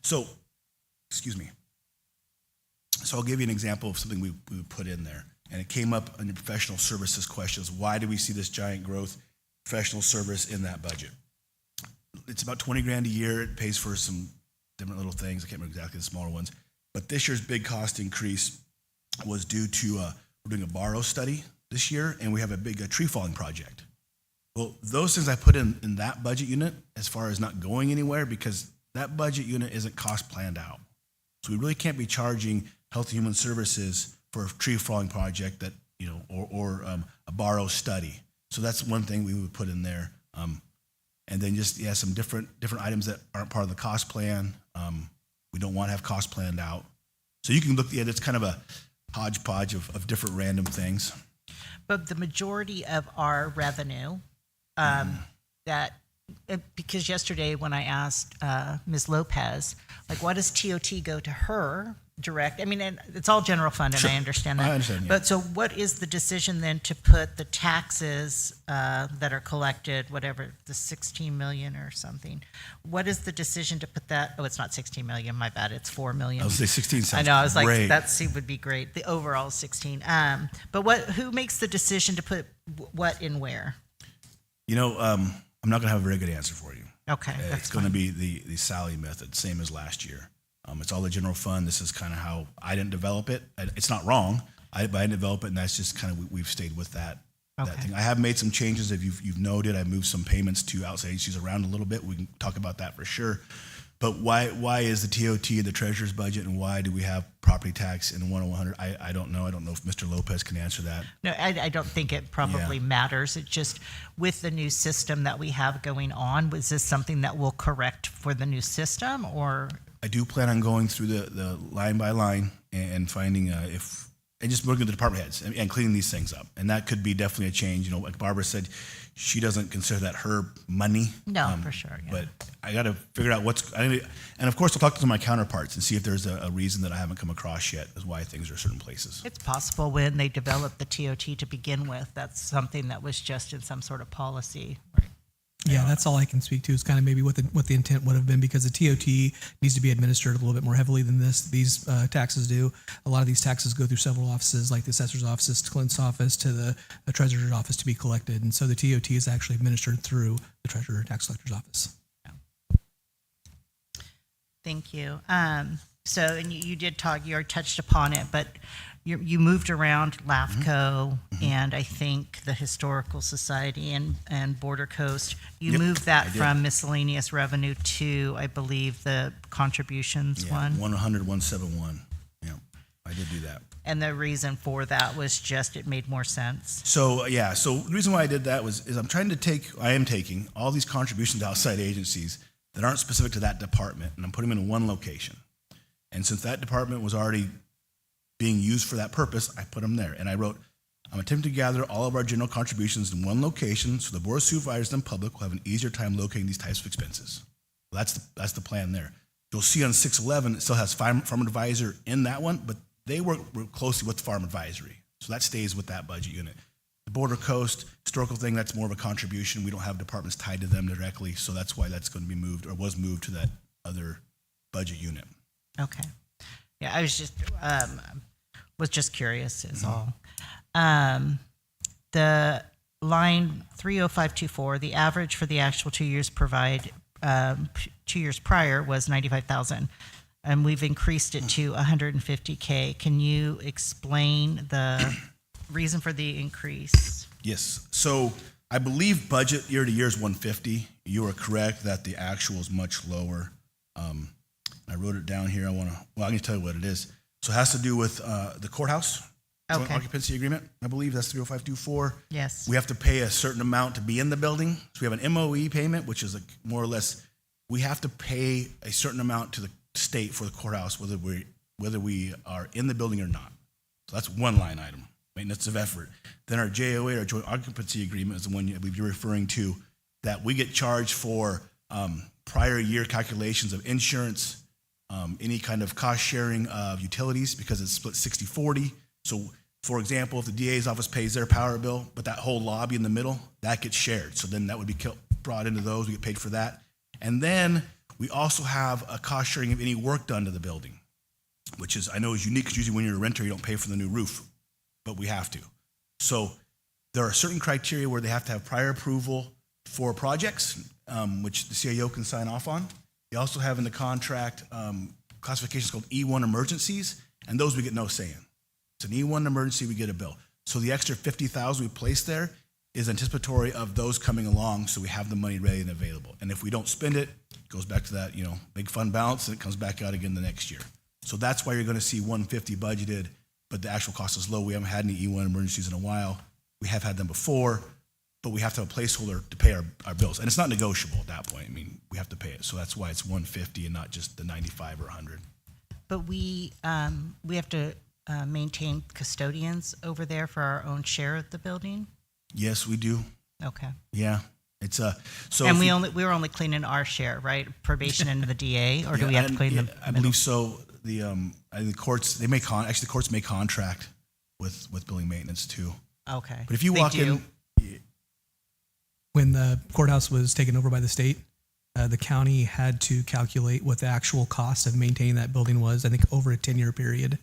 So, excuse me. So I'll give you an example of something we put in there. And it came up in the professional services questions. Why do we see this giant growth professional service in that budget? It's about 20 grand a year. It pays for some different little things. I can't remember exactly the smaller ones. But this year's big cost increase was due to we're doing a borrow study this year, and we have a big tree falling project. Well, those things I put in that budget unit as far as not going anywhere because that budget unit isn't cost planned out. So we really can't be charging Health and Human Services for a tree falling project that, or a borrow study. So that's one thing we would put in there. And then just, some different items that aren't part of the cost plan. We don't want to have cost planned out. So you can look at it's kind of a hodgepodge of different random things. But the majority of our revenue, because yesterday when I asked Ms. Lopez, like, why does TOT go to her direct? I mean, and it's all general fund, and Sure. I understand that. I understand, yeah. But so what is the decision then to put the taxes that are collected, whatever, the 16 million or something? What is the decision to put that? Oh, it's not 16 million, my bad, it's 4 million. I would say 16 sounds I know, I was great. like, that would be great. The overall is 16. But who makes the decision to put what in where? I'm not going to have a very good answer for you. Okay, It's that's going to fine. be the Sally method, same as last year. It's all the general fund. This is kind of how I didn't develop it. It's not wrong, but I didn't develop it, and that's just kind of we've stayed with that Okay. thing. I have made some changes. If you've noted, I moved some payments to outside agencies around a little bit. We can talk about that for sure. But why is the TOT in the treasurer's budget, and why do we have property tax in 10100? I don't know. I don't know if Mr. Lopez can answer that. No, I don't think it probably Yeah. matters. It's just with the new system that we have going on, was this something that will correct for the new system or? I do plan on going through the line by line and finding and just working with the department heads and cleaning these things up. And that could be definitely a change. Like Barbara said, she doesn't consider that her money. No, for sure. Yeah. But I got to figure out and of course I'll talk to my counterparts and see if there's a reason that I haven't come across yet as why things are certain places. It's possible when they developed the TOT to begin with, that's something that was just in some sort of policy. Right. Yeah, that's all I can speak to is kind of maybe what the intent would have been because the TOT needs to be administered a little bit more heavily than these taxes do. A lot of these taxes go through several offices, like the assessor's office, to Clint's office, to the treasurer's office to be collected, and so the TOT is actually administered through the treasurer tax collector's office. Thank you. So, and you did talk, you already touched upon it, but you moved around LAFCO and I think the Historical Society and Border Coast. You Yep, moved I that did. from miscellaneous revenue to, I believe, the contributions one. 171. Yeah, I did do that. And the reason for that was just it made more sense. So the reason why I did that is I am taking all these contributions to outside agencies that aren't specific to that department, and I'm putting them in one location. And since that department was already being used for that purpose, I put them there. And I wrote, I'm attempting to gather all of our general contributions in one location so the Board of Supervisors and public will have an easier time locating these types of expenses. Well, that's the plan there. You'll see on 611, it still has farm advisor in that one, but they work closely with the farm advisory. So that stays with that budget unit. The Border Coast historical thing, that's more of a contribution. We don't have departments tied to them directly, so that's why that's going to be moved or was moved to that other budget unit. Okay. Yeah, I was just curious is all. The line 30524, the average for the actual 2 years 2 years prior was 95,000. And we've increased it to 150K. Can you explain the reason for the increase? Yes. So I believe budget year to year is 150. You are correct that the actual is much lower. I wrote it down here. I can tell you what it is. So it has to do with the courthouse joint Okay. occupancy agreement. I believe that's 30524. Yes. We have to pay a certain amount to be in the building. So we have an MOE payment, which is like more or less, we have to pay a certain amount to the state for the courthouse, whether we are in the building or not. So that's one line item, maintenance of effort. Then our JOA, our joint occupancy agreement, is the one you're referring to, that we get charged for prior year calculations of insurance, any kind of cost sharing of utilities because it's split 60-40. So for example, if the DA's office pays their power bill, but that whole lobby in the middle, that gets shared. So then that would be brought into those, we get paid for that. And then we also have a cost sharing of any work done to the building, which is, I know is unique because usually when you're a renter, you don't pay for the new roof, but we have to. So there are certain criteria where they have to have prior approval for projects, which the CIO can sign off on. They also have in the contract classifications called E1 emergencies, and those we get no say in. It's an E1 emergency, we get a bill. So the extra $50,000 we place there is anticipatory of those coming along, so we have the money ready and available. And if we don't spend it, it goes back to that, big fund balance, and it comes back out again the next year. So that's why you're going to see 150 budgeted, but the actual cost is low. We haven't had any E1 emergencies in a while. We have had them before, but we have to have a placeholder to pay our bills. And it's not negotiable at that point. I mean, we have to pay it. So that's why it's 150 and not just the 95 or 100. But we have to maintain custodians over there for our own share of the building? Yes, we do. Okay. Yeah. It's so. And we were only cleaning our share, right? Probation and the DA, or do we have to clean the I believe so. The courts, the courts may contract with building maintenance too. Okay. But if you walk in, When the courthouse was taken over by the state, the county had to calculate what the actual cost of maintaining that building was, I think over a 10-year period,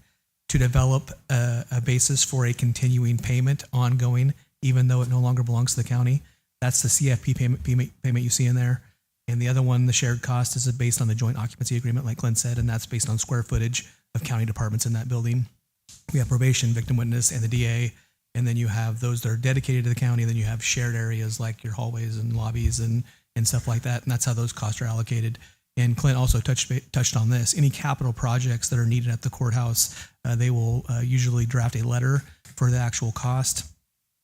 to develop a basis for a continuing payment ongoing, even though it no longer belongs to the county. That's the CFP payment you see in there. And the other one, the shared cost, is based on the joint occupancy agreement, like Glenn said, and that's based on square footage of county departments in that building. We have probation, victim witness, and the DA. And then you have those that are dedicated to the county. And then you have shared areas like your hallways and lobbies and stuff like that. And that's how those costs are allocated. And Clint also touched on this. Any capital projects that are needed at the courthouse, they will usually draft a letter for the actual cost.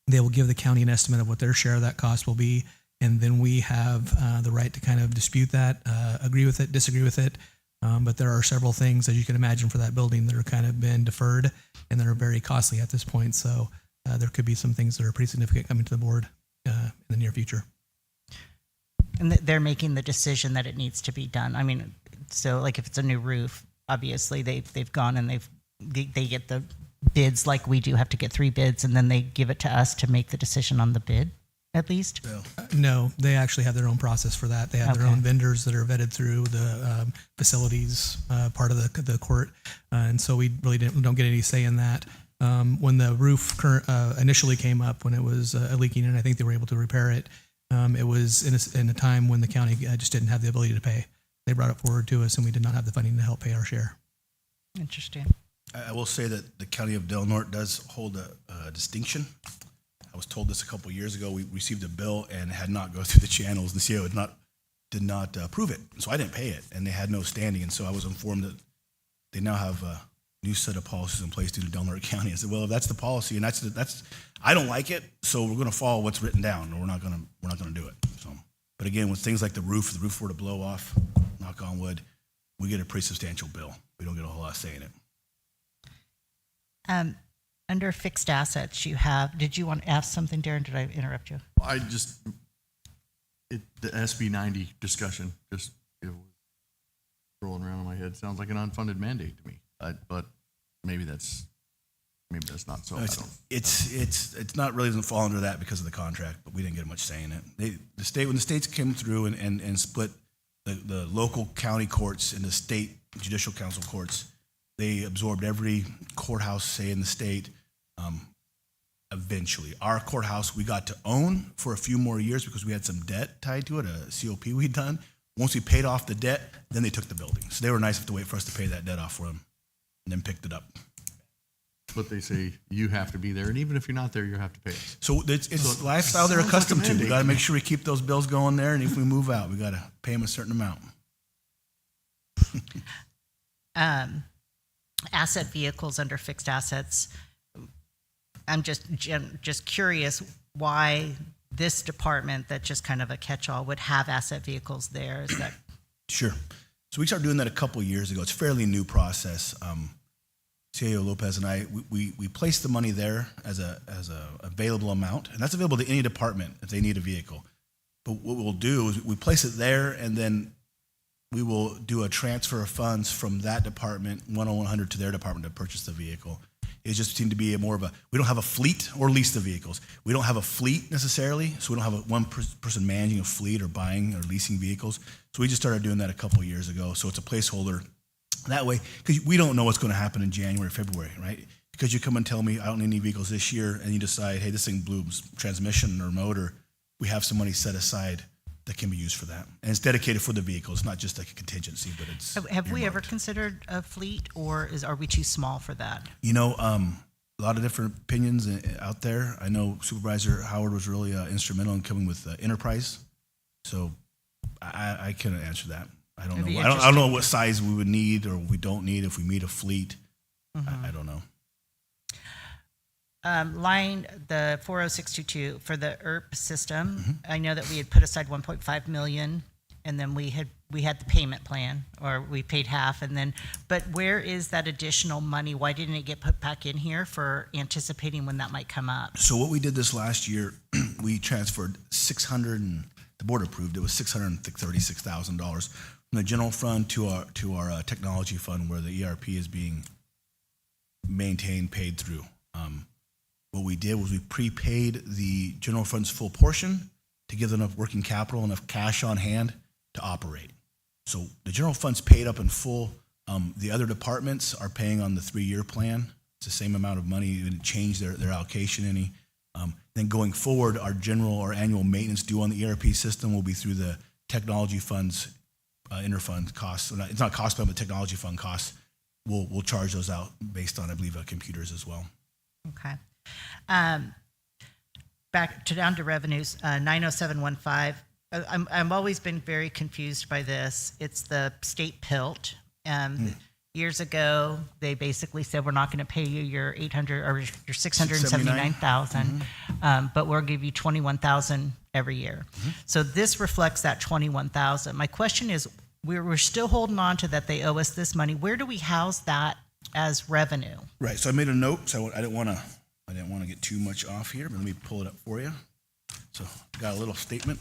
They will give the county an estimate of what their share of that cost will be. And then we have the right to kind of dispute that, agree with it, disagree with it. But there are several things, as you can imagine, for that building that are kind of been deferred and that are very costly at this point. So there could be some things that are pretty significant coming to the board in the near future. And they're making the decision that it needs to be done. I mean, so like if it's a new roof, obviously they've gone and they get the bids like we do have to get 3 bids, and then they give it to us to make the decision on the bid, at least? No, they actually have their own process for that. They have their own vendors that are vetted through the facilities part of the court, and so we really don't get any say in that. When the roof initially came up, when it was leaking, and I think they were able to repair it, it was in a time when the county just didn't have the ability to pay. They brought it forward to us, and we did not have the funding to help pay our share. Interesting. I will say that the county of Del Norte does hold a distinction. I was told this a couple of years ago. We received a bill and it had not gone through the channels. The CEO did not approve it, so I didn't pay it, and they had no standing. And so I was informed that they now have a new set of policies in place due to Del Norte County. I said, well, if that's the policy, and that's I don't like it, so we're going to follow what's written down, or we're not going to do it. So, but again, with things like the roof were to blow off, knock on wood, we get a pretty substantial bill. We don't get a whole lot of say in it. Under fixed assets, did you want to ask something, Darren? Did I interrupt you? The SB 90 discussion just rolling around in my head. Sounds like an unfunded mandate to me. But maybe that's not so. It's not really doesn't fall under that because of the contract, but we didn't get much say in it. When the states came through and split the local county courts and the state judicial council courts, they absorbed every courthouse, say, in the state. Eventually, our courthouse we got to own for a few more years because we had some debt tied to it, a COP we'd done. Once we paid off the debt, then they took the building. So they were nice enough to wait for us to pay that debt off for them, and then picked it up. But they say you have to be there, and even if you're not there, you have to pay us. So it's a lifestyle they're accustomed to. We got to make sure we keep those bills going there, and if we move out, we got to pay them a certain amount. Asset vehicles under fixed assets. I'm just curious why this department, that just kind of a catch-all, would have asset vehicles there. Is that Sure. So we started doing that a couple of years ago. It's a fairly new process. CAO Lopez and I, we placed the money there as a available amount, and that's available to any department if they need a vehicle. But what we'll do is we place it there, and then we will do a transfer of funds from that department, 10100, to their department to purchase the vehicle. It just seemed to be more of a, we don't have a fleet or lease the vehicles. We don't have a fleet necessarily, so we don't have one person managing a fleet or buying or leasing vehicles. So we just started doing that a couple of years ago. So it's a placeholder. That way, because we don't know what's going to happen in January, February, right? Because you come and tell me I don't need any vehicles this year, and you decide, hey, this thing blew transmission or motor, we have some money set aside that can be used for that. And it's dedicated for the vehicle. It's not just like a contingency, but it's Have we ever earmarked. considered a fleet, or are we too small for that? You know, a lot of different opinions out there. I know Supervisor Howard was really instrumental in coming with Enterprise. So I couldn't answer that. I don't It'd be know. I don't know what size we would need or we don't need if we meet a fleet. I don't know. Line the 40622 for the ERP system. I know that we had put aside 1.5 million, and then we had the payment plan, or we paid half, and then. But where is that additional money? Why didn't it get put back in here for anticipating when that might come up? So what we did this last year, we transferred the board approved it was $636,000 from the general fund to our technology fund, where the ERP is being maintained, paid through. What we did was we prepaid the general fund's full portion to give them enough working capital, enough cash on hand to operate. So the general fund's paid up in full. The other departments are paying on the 3-year plan. It's the same amount of money. You didn't change their allocation any. Then going forward, our annual maintenance due on the ERP system will be through the technology fund's interfund costs. So it's not cost fund, but technology fund costs. We'll charge those out based on, I believe, computers as well. Okay. Back to down to revenues, 90715. I've always been very confused by this. It's the state PILT. Years ago, they basically said, we're not going to pay you your 800 or your 679,000, but we'll give you 21,000 every year. So this reflects that 21,000. My question is, we're still holding on to that. They owe us this money. Where do we house that as revenue? Right. So I made a note. So I didn't want to get too much off here, but let me pull it up for you. So I got a little statement.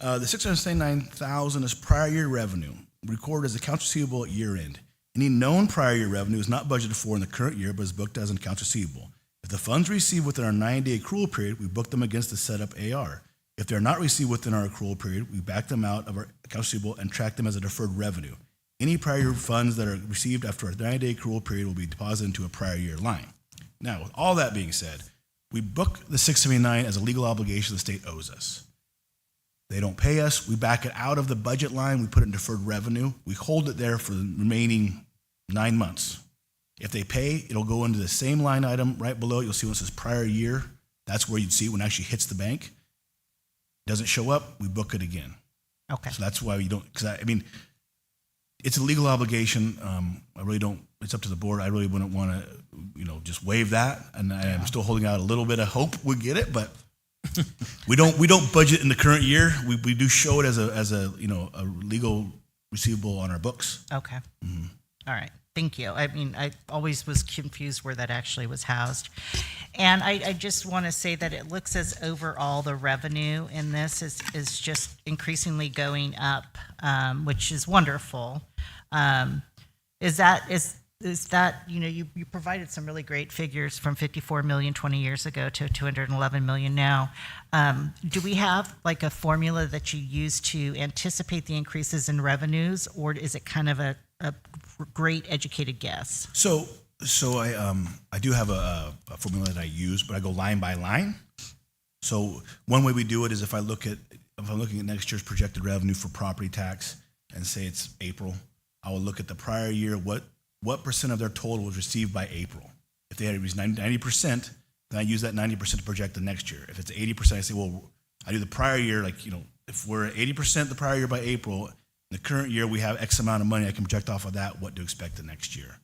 The $679,000 is prior year revenue recorded as accounts receivable at year end. Any known prior year revenue is not budgeted for in the current year, but is booked as an accounts receivable. If the funds received within our 90-day accrual period, we book them against the setup AR. If they're not received within our accrual period, we back them out of our accounts receivable and track them as a deferred revenue. Any prior year funds that are received after our 90-day accrual period will be deposited into a prior year line. Now, with all that being said, we book the $679 as a legal obligation the state owes us. They don't pay us. We back it out of the budget line. We put it in deferred revenue. We hold it there for the remaining 9 months. If they pay, it'll go into the same line item right below it. You'll see when it says prior year. That's where you'd see it when it actually hits the bank. Doesn't show up, we book it again. Okay. So that's why you don't, because I mean, it's a legal obligation. I really don't, it's up to the board. I really wouldn't want to, just waive that. And I'm still holding out a little bit of hope we get it, but we don't budget in the current year. We do show it as a legal receivable on our books. Okay. All right. Thank you. I mean, I always was confused where that actually was housed. And I just want to say that it looks as overall the revenue in this is just increasingly going up, which is wonderful. Is that, you provided some really great figures from 54 million 20 years ago to 211 million now. Do we have like a formula that you use to anticipate the increases in revenues, or is it kind of a great educated guess? So I do have a formula that I use, but I go line by line. So one way we do it is if I'm looking at next year's projected revenue for property tax and say it's April, I will look at the prior year, what percent of their total was received by April. If they had received 90%, then I use that 90% to project the next year. If it's 80%, I say, well, I do the prior year, if we're at 80% the prior year by April, in the current year we have X amount of money, I can project off of that what to expect the next year.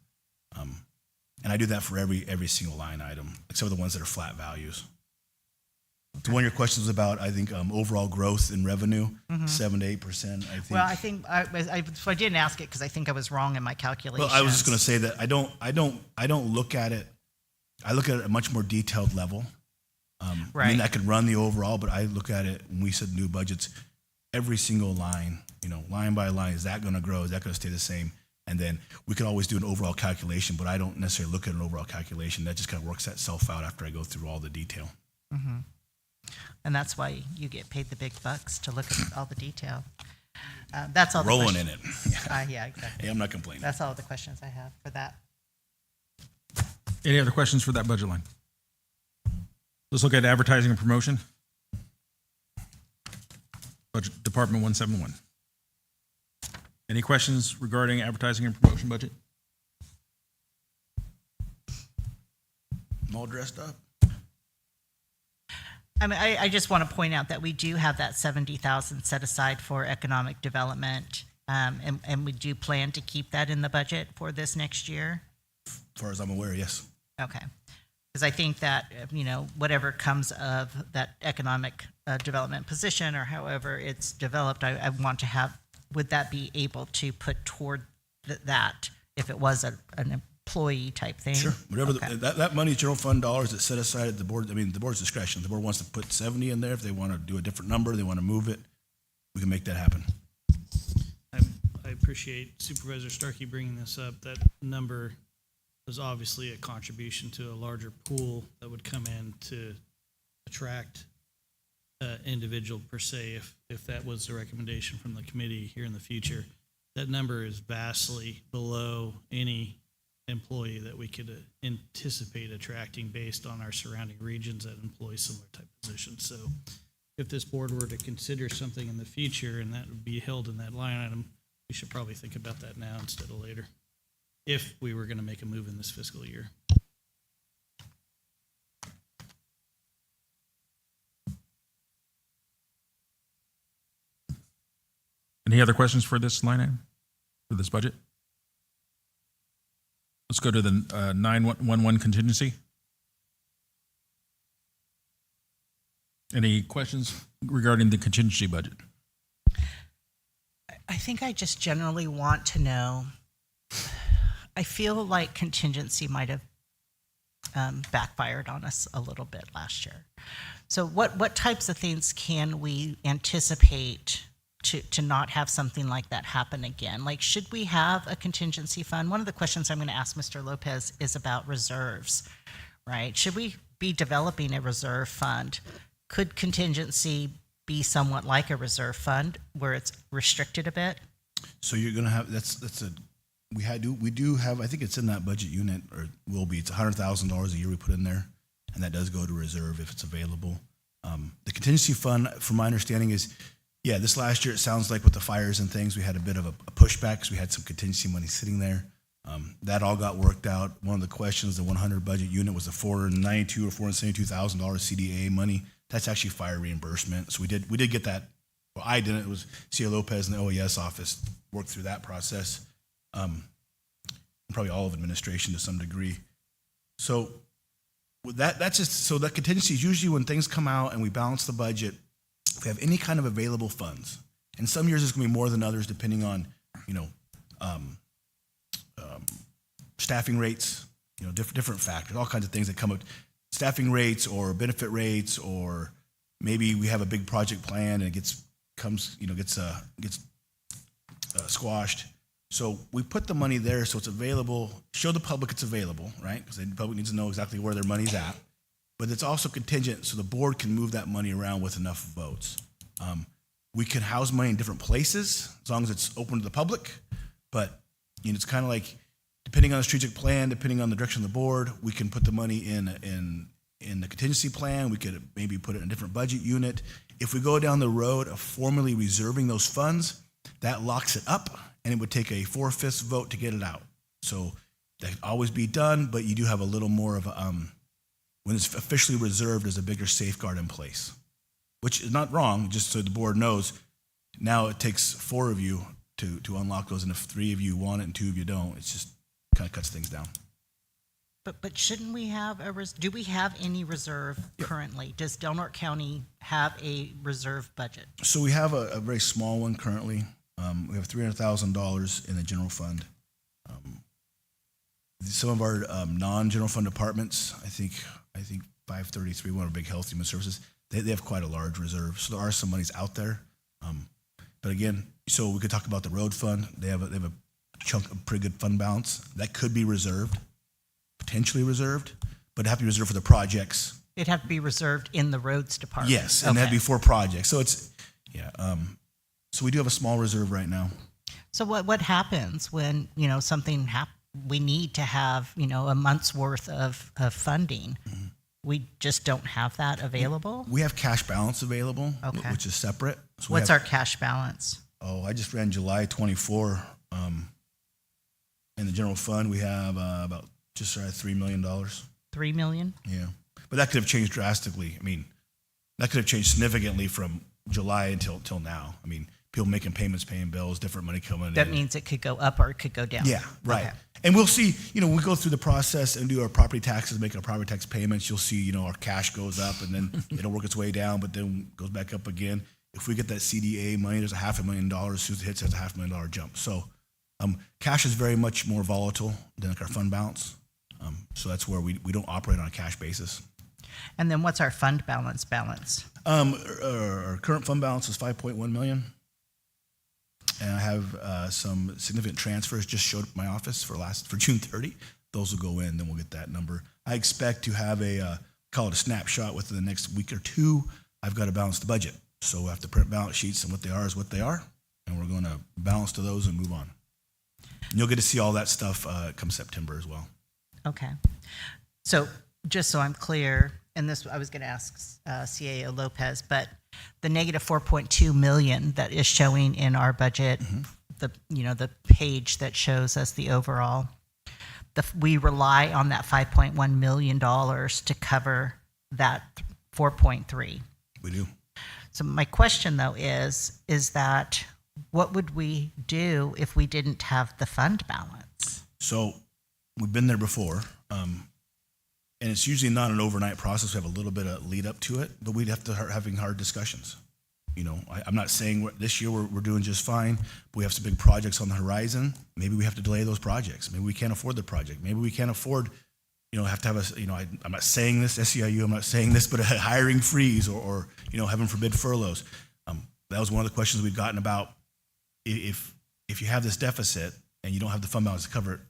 And I do that for every single line item, except for the ones that are flat values. So one of your questions was about, I think, overall growth in revenue, 7 to 8%. I think. Well, I think I didn't ask it because I think I was wrong in my calculations. Well, I was just going to say that I don't look at it. I look at it at a much more detailed level. Right. I mean, I could run the overall, but I look at it when we said new budgets. every single line, line by line. Is that going to grow? Is that going to stay the same? And then we could always do an overall calculation, but I don't necessarily look at an overall calculation. That just kind of works itself out after I go through all the detail. And that's why you get paid the big bucks to look at all the detail. That's all. Rolling the in it. Yeah, exactly. Hey, I'm not complaining. That's all the questions I have for that. Any other questions for that budget line? Let's look at advertising and promotion. Budget Department 171. Any questions regarding advertising and promotion budget? I'm all dressed up. I mean, I just want to point out that we do have that 70,000 set aside for economic development, and we do plan to keep that in the budget for this next year. As far as I'm aware, yes. Okay. Because I think that, whatever comes of that economic development position or however it's developed, I want to have, would that be able to put toward that if it was an employee type thing? Sure. Whatever Okay. that money is general fund dollars that's set aside at the board. I mean, the board's discretion. The board wants to put 70 in there. If they want to do a different number, they want to move it, we can make that happen. I appreciate Supervisor Starkey bringing this up. That number was obviously a contribution to a larger pool that would come in to attract individual per se, if that was the recommendation from the committee here in the future. That number is vastly below any employee that we could anticipate attracting based on our surrounding regions that employ similar type positions. So if this board were to consider something in the future and that would be held in that line item, we should probably think about that now instead of later, if we were going to make a move in this fiscal year. Any other questions for this line item, for this budget? Let's go to the 911 contingency. Any questions regarding the contingency budget? I think I just generally want to know, I feel like contingency might have backfired on us a little bit last year. So what types of things can we anticipate to not have something like that happen again? Like, should we have a contingency fund? One of the questions I'm going to ask Mr. Lopez is about reserves, right? Should we be developing a reserve fund? Could contingency be somewhat like a reserve fund where it's restricted a bit? So you're gonna have we do have, I think it's in that budget unit, or will be. It's $100,000 a year we put in there, and that does go to reserve if it's available. The contingency fund, from my understanding, is this last year it sounds like with the fires and things we had a bit of a pushback because we had some contingency money sitting there. That all got worked out. One of the questions, the 100 budget unit, was the $492,000 or $472,000 CDA money. That's actually fire reimbursement. So we did get that. Well, I didn't. It was C.A. Lopez and the OES office worked through that process. Probably all of administration to some degree. So with that's just, so that contingency is usually when things come out and we balance the budget, if we have any kind of available funds. And some years it's going to be more than others depending on, staffing rates, different factors, all kinds of things that come up. Staffing rates or benefit rates, or maybe we have a big project plan and it gets squashed. So we put the money there so it's available, show the public it's available, right? Because the public needs to know exactly where their money's at. But it's also contingent so the board can move that money around with enough votes. We can house money in different places as long as it's open to the public. But it's kind of like, depending on the strategic plan, depending on the direction of the board, we can put the money in the contingency plan. We could maybe put it in a different budget unit. If we go down the road of formally reserving those funds, that locks it up, and it would take a 4/5 vote to get it out. So that could always be done, but you do have a little more of a, when it's officially reserved, there's a bigger safeguard in place, which is not wrong, just so the board knows. Now it takes 4 of you to unlock those, and if 3 of you want it and 2 of you don't, it's just kind of cuts things down. But shouldn't we have do we have any reserve currently? Does Del Norte County have a reserve budget? So we have a very small one currently. We have $300,000 in the general fund. Some of our non-general fund departments, I think 533, one of our big health human services, they have quite a large reserve. So there are some monies out there. But again, so we could talk about the road fund. They have a chunk of pretty good fund balance that could be reserved, potentially reserved, but it'd have to be reserved for the projects. It'd have to be reserved in the roads department. Yes, and that'd Okay. be for projects. So it's, yeah. So we do have a small reserve right now. So what happens when, something we need to have, a month's worth of funding? Mm-hmm. We just don't have that available? We have cash balance available, Okay. which is separate. So we What's have- our cash balance? Oh, I just ran July 24. In the general fund, we have about just shy of $3 million. 3 million? Yeah. But that could have changed drastically. I mean, that could have changed significantly from July until now. I mean, people making payments, paying bills, different money coming That in. means it could go up or it could go down. Yeah, right. Okay. And we'll see, we go through the process and do our property taxes, make our property tax payments. You'll see, our cash goes up and then it'll work its way down, but then goes back up again. If we get that CDA money, there's $500,000. As soon as it hits, there's a $500,000 jump. So cash is very much more volatile than like our fund balance. So that's where we don't operate on a cash basis. And then what's our fund balance? Our current fund balance is $5.1 million. And I have some significant transfers just showed up at my office for June 30. Those will go in, then we'll get that number. I expect to have call it a snapshot within the next week or two. I've got to balance the budget. So we have to print balance sheets, and what they are is what they are. And we're going to balance to those and move on. And you'll get to see all that stuff come September as well. Okay. So just so I'm clear, and this I was going to ask CAO Lopez, but the negative 4.2 million that is showing in our budget, the page that shows us the overall, we rely on that $5.1 million to cover that 4.3. We do. So my question though is that what would we do if we didn't have the fund balance? So we've been there before. And it's usually not an overnight process. We have a little bit of lead up to it, but we'd have to start having hard discussions. I'm not saying this year we're doing just fine, but we have some big projects on the horizon. Maybe we have to delay those projects. Maybe we can't afford the project. Maybe we can't afford, have to have I'm not saying this, SEIU, I'm not saying this, but a hiring freeze or heaven forbid furloughs. That was one of the questions we'd gotten about if you have this deficit and you don't have the fund balance to cover it,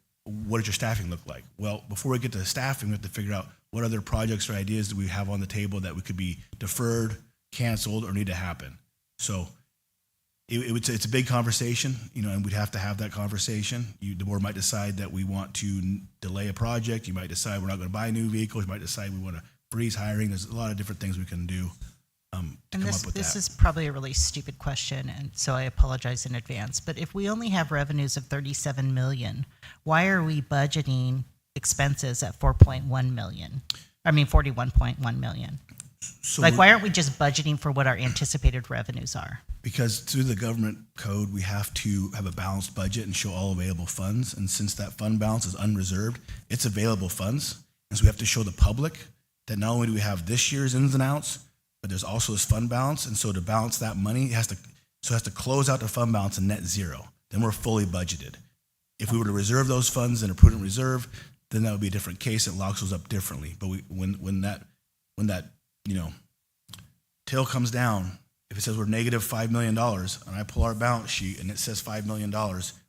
what does your staffing look like? Well, before we get to staffing, we have to figure out what other projects or ideas do we have on the table that we could be deferred, canceled, or need to happen. So it's a big conversation, and we'd have to have that conversation. The board might decide that we want to delay a project. You might decide we're not going to buy new vehicles. You might decide we want to freeze hiring. There's a lot of different things we can do to And come up with this that. is probably a really stupid question, and so I apologize in advance. But if we only have revenues of 37 million, why are we budgeting expenses at 4.1 million? I mean, 41.1 million. So Why aren't we just budgeting for what our anticipated revenues are? because through the government code, we have to have a balanced budget and show all available funds. And since that fund balance is unreserved, it's available funds. And so we have to show the public that not only do we have this year's ins and outs, but there's also this fund balance. And so to balance that money, it has to close out the fund balance and net zero. Then we're fully budgeted. If we were to reserve those funds in a prudent reserve, then that would be a different case. It locks those up differently. But when that tail comes down, if it says we're negative $5 million and I pull our balance sheet and it says $5 million,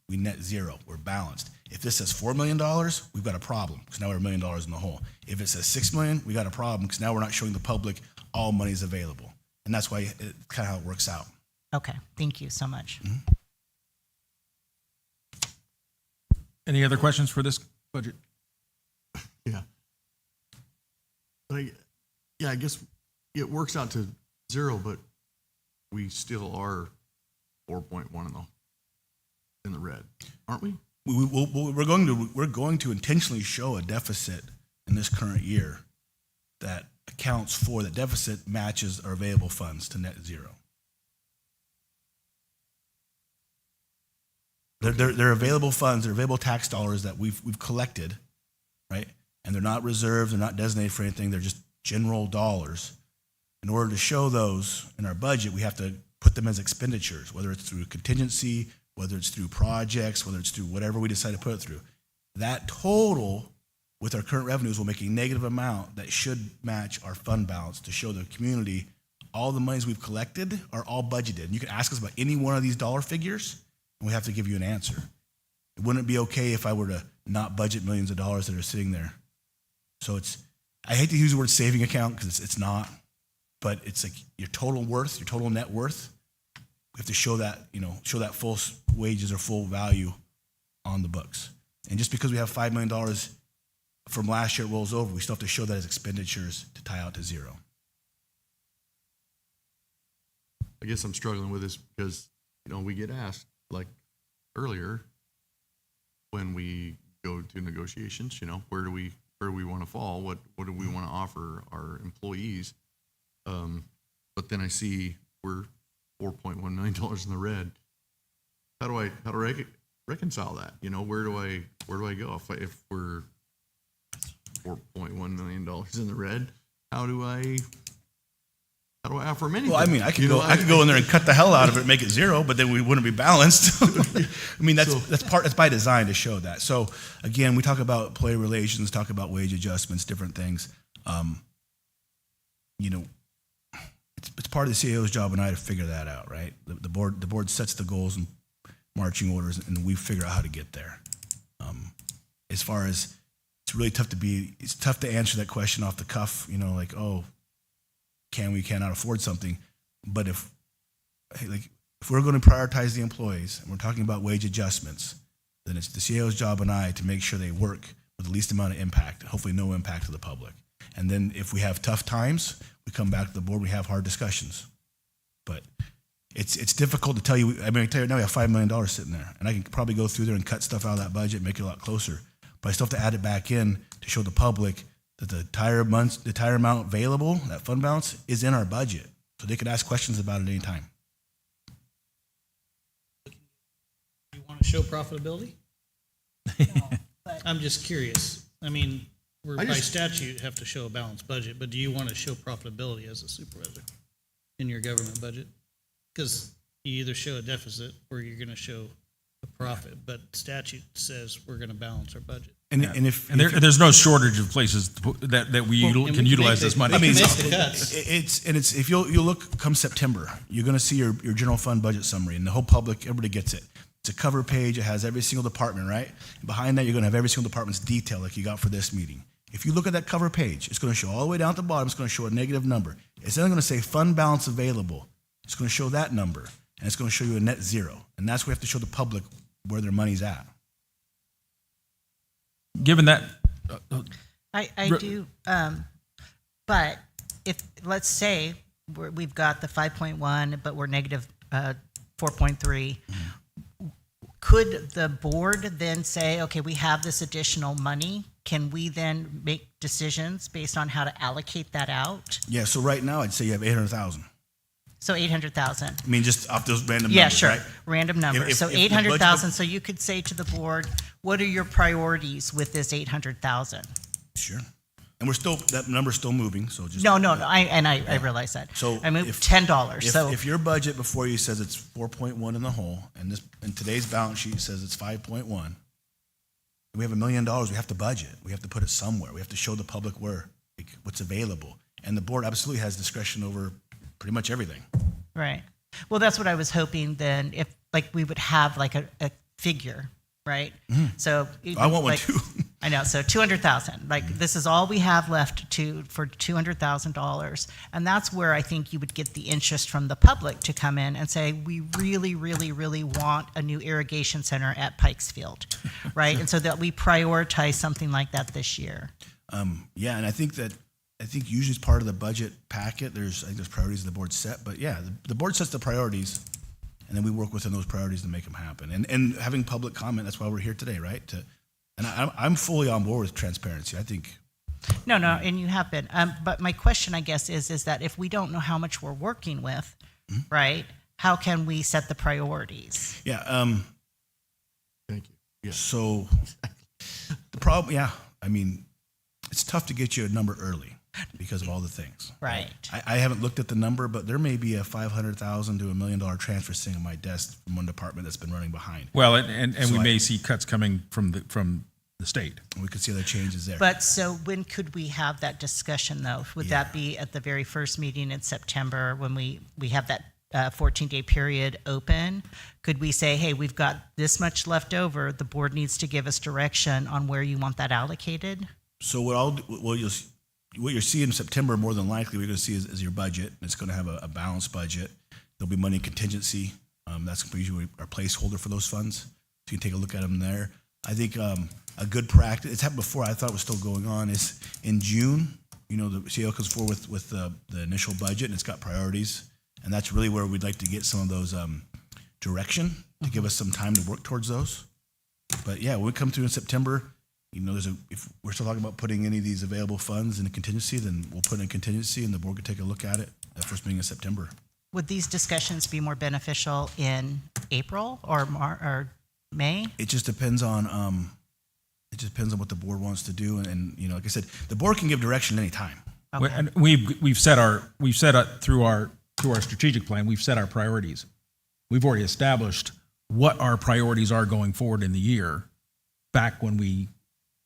we net zero. We're balanced. If this says $4 million, we've got a problem because now we're $1 million in the hole. If it says $6 million, we got a problem because now we're not showing the public all money is available. And that's why it kind of how it works out. Okay, thank you so much. Any other questions for this budget? Yeah. I guess it works out to zero, but we still are 4.1 in the red, aren't we? We're going to intentionally show a deficit in this current year that accounts for the deficit matches our available funds to net zero. They're available funds, they're available tax dollars that we've collected, right? And they're not reserved, they're not designated for anything, they're just general dollars. In order to show those in our budget, we have to put them as expenditures, whether it's through contingency, whether it's through projects, whether it's through whatever we decide to put it through. That total with our current revenues will make a negative amount that should match our fund balance to show the community all the monies we've collected are all budgeted. And you can ask us about any one of these dollar figures, and we have to give you an answer. It wouldn't be okay if I were to not budget millions of dollars that are sitting there. So I hate to use the word saving account because it's not, but it's like your total worth, your total net worth. We have to show that, show that full wages or full value on the books. And just because we have $5 million from last year it rolls over, we still have to show that as expenditures to tie out to zero. I guess I'm struggling with this because, we get asked, like earlier, when we go to negotiations, where do we want to fall? What do we want to offer our employees? But then I see we're $4.1 million in the red. How do I reconcile that? Where do I go if we're $4.1 million in the red? How do I offer them anything? Well, I mean, I could go in there and cut the hell out of it and make it zero, but then we wouldn't be balanced. I mean, that's by design to show that. So again, we talk about employee relations, talk about wage adjustments, different things. It's part of the CAO's job and I to figure that out, right? The board sets the goals and marching orders, and we figure out how to get there. As far as it's really tough to answer that question off the cuff, like, oh, cannot afford something. But if we're going to prioritize the employees and we're talking about wage adjustments, then it's the CAO's job and I to make sure they work with the least amount of impact, hopefully no impact to the public. And then if we have tough times, we come back to the board, we have hard discussions. But it's difficult to tell you. I mean, I can tell you right now we have $5 million sitting there, and I can probably go through there and cut stuff out of that budget, make it a lot closer. But I still have to add it back in to show the public that the entire amount available, that fund balance, is in our budget. So they can ask questions about it anytime. You want to show profitability? I'm just curious. I mean, we're by statute have to show a balanced budget, but do you want to show profitability as a supervisor in your government budget? Because you either show a deficit or you're going to show a profit, but statute says we're going to balance our budget. And there's no shortage of places that we can utilize this money. I mean, cuts. it's if you'll look come September, you're going to see your general fund budget summary, and the whole public, everybody gets it. It's a cover page. It has every single department, right? And behind that, you're going to have every single department's detail like you got for this meeting. If you look at that cover page, it's going to show all the way down at the bottom. It's going to show a negative number. It's then going to say fund balance available. It's going to show that number, and it's going to show you a net zero. And that's where we have to show the public where their money's at. Given that, I do, but if, let's say, we've got the 5.1, but we're negative 4.3, could the board then say, okay, we have this additional money, can we then make decisions based on how to allocate that out? Yeah, so right now, I'd say you have 800,000. So 800,000. I mean, just off those random Yeah, numbers, sure. right? Random number. If So the budget 800,000. So you could say to the board, what are your priorities with this 800,000? Sure. And that number's still moving, so just. No. I realize that. So I moved if- $10. So If your budget before you says it's 4.1 in the hole, and today's balance sheet says it's 5.1, we have $1 million, we have to budget. We have to put it somewhere. We have to show the public what's available. And the board absolutely has discretion over pretty much everything. right. Well, that's what I was hoping then, if we would have a figure, right? So I want one too. I know. So 200,000. This is all we have left for $200,000, and that's where I think you would get the interest from the public to come in and say, we really, really, really want a new irrigation center at Pikesfield, right? And so that we prioritize something like that this year. Yeah, and I think usually as part of the budget packet, there's priorities the board set, but yeah, the board sets the priorities, and then we work within those priorities to make them happen. And having public comment, that's why we're here today, right? And I'm fully on board with transparency. I think. No, and you have been. But my question, I guess, is that if we don't know how much we're working with, right, how can we set the priorities? Yeah. Thank you. Yeah. So the problem, yeah, I mean, it's tough to get you a number early because of all the things. Right. I haven't looked at the number, but there may be a $500,000 to $1 million transfer sitting on my desk from one department that's been running behind. well, and So we may see cuts coming from the state. We could see other changes there. But so when could we have that discussion though? Would that be at the very first meeting in September when we have that 14-day period open? Could we say, hey, we've got this much left over. The board needs to give us direction on where you want that allocated? So what you'll see in September, more than likely, we're going to see is your budget. It's going to have a balanced budget. There'll be money in contingency. That's usually our placeholder for those funds. So you can take a look at them there. I think a good practice, it's happened before, I thought it was still going on, is in June, the CEO comes forward with the initial budget, and it's got priorities. And that's really where we'd like to get some of those direction to give us some time to work towards those. But yeah, when we come through in September, if we're still talking about putting any of these available funds in a contingency, then we'll put in contingency and the board can take a look at it at first meeting in September. Would these discussions be more beneficial in April or May? It just depends on what the board wants to do. And like I said, the board can give direction any time. Okay. And we've set through our strategic plan, we've set our priorities. We've already established what our priorities are going forward in the year back when we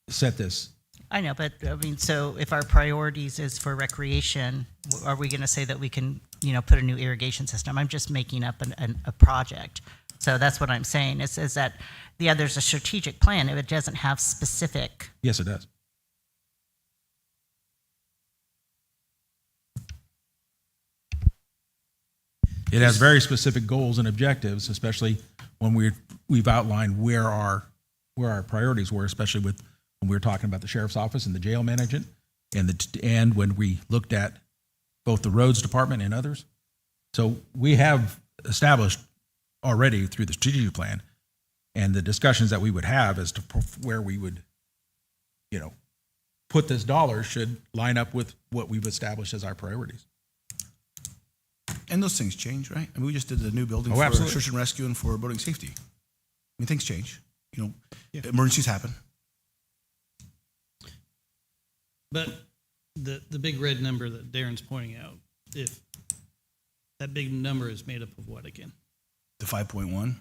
set this. I know, but I mean, so if our priorities is for recreation, are we going to say that we can, put a new irrigation system? I'm just making up a project. So that's what I'm saying is that, there's a strategic plan if it doesn't have specific. Yes, it does. It has very specific goals and objectives, especially when we've outlined where our priorities were, especially when we were talking about the sheriff's office and the jail management, and when we looked at both the roads department and others. So we have established already through the strategic plan and the discussions that we would have as to where we would, put this dollar should line up with what we've established as our priorities. And those things change, right? I mean, we just did the new building Oh, for absolutely. search and rescue and for building safety. I mean, things change. Emergencies happen. But the big red number that Darren's pointing out, if that big number is made up of what again? The 5.1.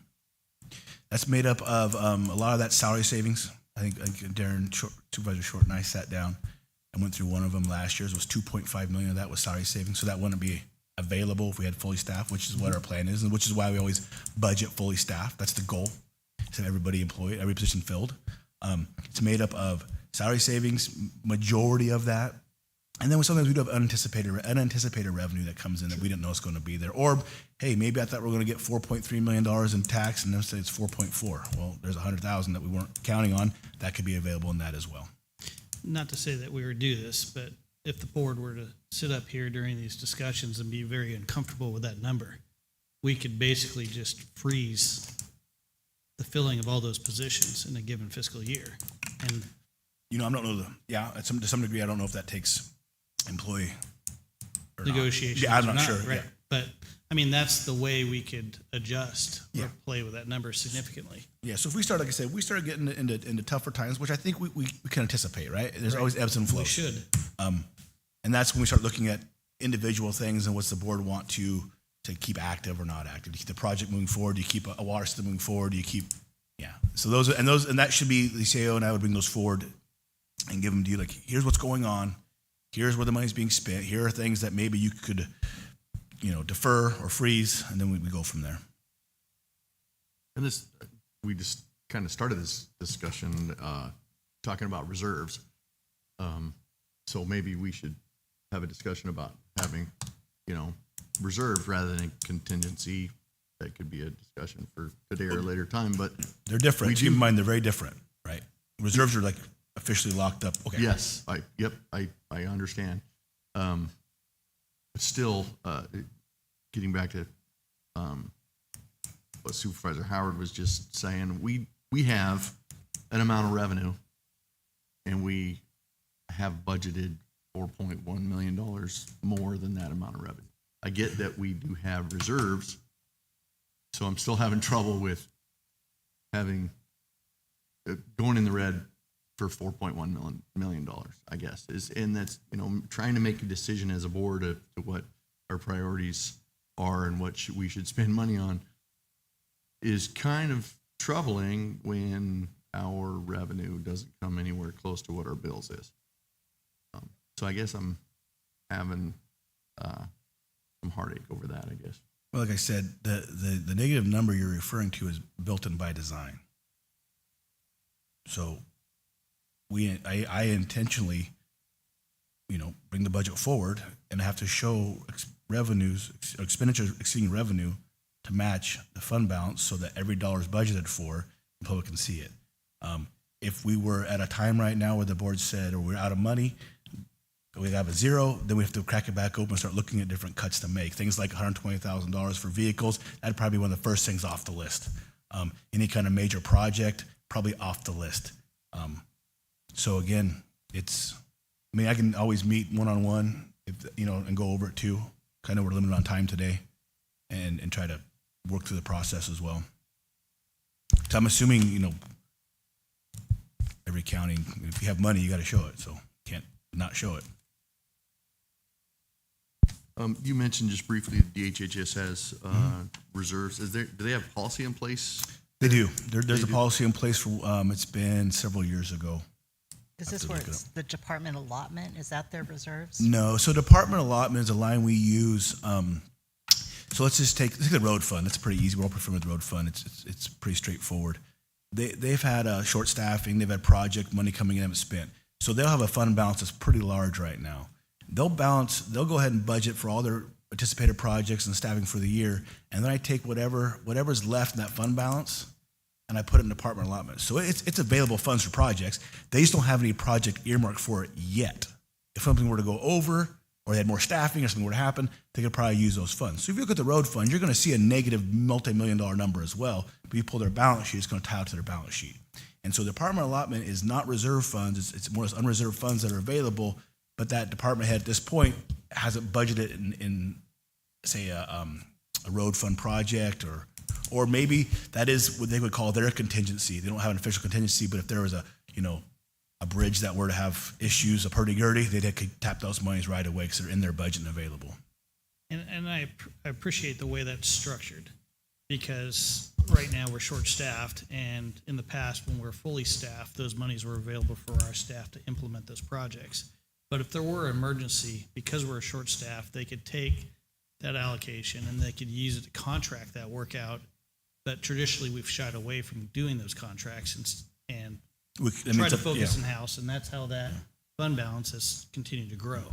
That's made up of a lot of that salary savings. I think Darren, Supervisor Short, and I sat down and went through one of them last year's. It was 2.5 million of that was salary savings. So that wouldn't be available if we had fully staffed, which is what our plan is, and which is why we always budget fully staffed. That's the goal, to have everybody employed, every position filled. It's made up of salary savings, majority of that. And then sometimes we do have unanticipated revenue that comes in that we didn't know is going to be there. Or, hey, maybe I thought we were going to get $4.3 million in tax, and instead it's 4.4. Well, there's 100,000 that we weren't counting on. That could be available in that as well. Not to say that we would do this, but if the board were to sit up here during these discussions and be very uncomfortable with that number, we could basically just freeze the filling of all those positions in a given fiscal year. And I don't know to some degree, I don't know if that takes employee or not. negotiations. Yeah, I'm or not sure. Right. Yeah. But I mean, that's the way we could adjust Yeah. or play with that number significantly. Yeah, so if we start, like I said, we start getting into tougher times, which I think we can anticipate, right? There's always ebbs and flows. We should. And that's when we start looking at individual things and what's the board want to keep active or not active. Do you keep the project moving forward? Do you keep a water system moving forward? Do you keep, yeah. So and that should be, the CAO and I would bring those forward and give them to you, like, here's what's going on. Here's where the money's being spent. Here are things that maybe you could, defer or freeze, and then we go from there. And we just kind of started this discussion talking about reserves. So maybe we should have a discussion about having, reserves rather than contingency. That could be a discussion for today or a later time, but They're different. Keep in mind, they're very different, right? Reserves are like officially locked up. Okay. yes, I understand. But still, getting back to what Supervisor Howard was just saying, we have an amount of revenue, and we have budgeted $4.1 million more than that amount of revenue. I get that we do have reserves, so I'm still having trouble with having going in the red for $4.1 million, I guess. And that's, trying to make a decision as a board to what our priorities are and what we should spend money on is kind of troubling when our revenue doesn't come anywhere close to what our bills is. So I guess I'm having some heartache over that, I guess. Well, like I said, the negative number you're referring to is built in by design. So I intentionally, bring the budget forward and have to show expenditures exceeding revenue to match the fund balance so that every dollar is budgeted for, the public can see it. If we were at a time right now where the board said, or we're out of money, we have a zero, then we have to crack it back open and start looking at different cuts to make. Things like $120,000 for vehicles, that'd probably be one of the first things off the list. Any kind of major project, probably off the list. So again, I can always meet one-on-one, and go over it too. I know we're limited on time today, and try to work through the process as well. So I'm assuming, every county, if you have money, you got to show it. So can't not show it. You mentioned just briefly the DHHS has reserves. Do they have policy in place? They do. There's a policy in place for, it's been several years ago. Is this where it's the department allotment? Is that their reserves? No, so department allotment is a line we use. So let's take the road fund. That's pretty easy. We're all familiar with the road fund. It's pretty straightforward. They've had short staffing. They've had project money coming in, haven't spent. So they'll have a fund balance that's pretty large right now. They'll go ahead and budget for all their anticipated projects and staffing for the year, and then I take whatever's left in that fund balance, and I put it in department allotment. So it's available funds for projects. They just don't have any project earmarked for it yet. If something were to go over, or they had more staffing, or something were to happen, they could probably use those funds. So if you look at the road fund, you're going to see a negative multi-million-dollar number as well. But you pull their balance sheet, it's going to tie out to their balance sheet. And so the department allotment is not reserve funds. It's more unreserved funds that are available, but that department head at this point hasn't budgeted in say, a road fund project, or maybe that is what they would call their contingency. They don't have an official contingency, but if there was a bridge that were to have issues of hurdy-gurdy, they could tap those monies right away because they're in their budget and available. And I appreciate the way that's structured, because right now we're short-staffed, and in the past, when we're fully staffed, those monies were available for our staff to implement those projects. But if there were an emergency, because we're short-staffed, they could take that allocation and they could use it to contract that work out. But traditionally, we've shied away from doing those contracts and try to focus in-house, and that's how that fund balance has continued to grow.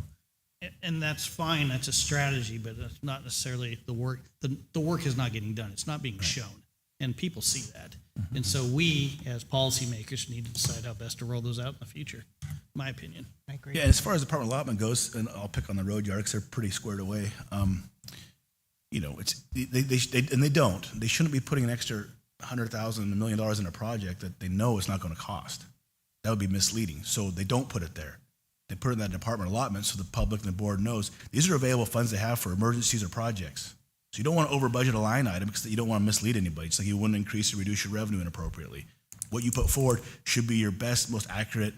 And that's fine, that's a strategy, but it's not necessarily the work. The work is not getting done. It's not being shown, and people see that. And so we, as policymakers, need to decide how best to roll those out in the future, in my opinion. I agree. Yeah, and as far as department allotment goes, and I'll pick on the road yard because they're pretty squared away. They don't. They shouldn't be putting an extra $100,000, $1 million in a project that they know it's not going to cost. That would be misleading. So they don't put it there. They put it in that department allotment so the public and the board knows these are available funds they have for emergencies or projects. So you don't want to over budget a line item because you don't want to mislead anybody. It's like you wouldn't increase or reduce your revenue inappropriately. What you put forward should be your best, most accurate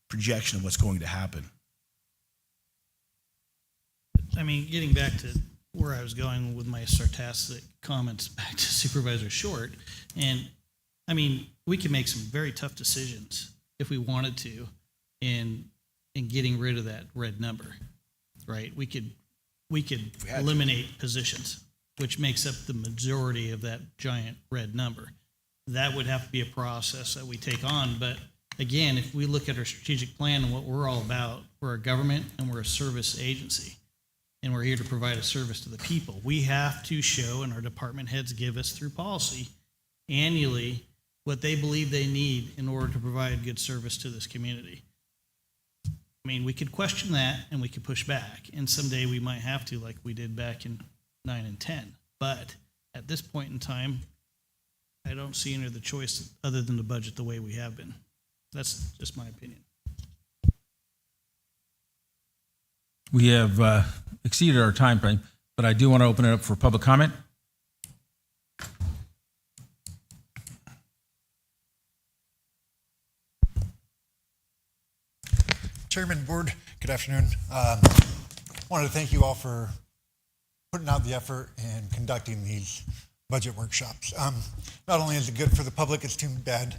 projection of what's going to happen. I mean, getting back to where I was going with my sarcastic comments back to Supervisor Short, and I mean, we can make some very tough decisions if we wanted to in getting rid of that red number, right? We could eliminate positions, which makes up the majority of that giant red number. That would have to be a process that we take on. But again, if we look at our strategic plan and what we're all about, we're a government and we're a service agency, and we're here to provide a service to the people. We have to show, and our department heads give us through policy annually, what they believe they need in order to provide good service to this community. I mean, we could question that and we could push back, and someday we might have to, like we did back in 9 and 10. But at this point in time, I don't see any other choice other than to budget the way we have been. That's just my opinion. We have exceeded our time frame, but I do want to open it up for public comment. Chairman, Board, good afternoon. Wanted to thank you all for putting out the effort and conducting these budget workshops. Not only is it good for the public, it's too bad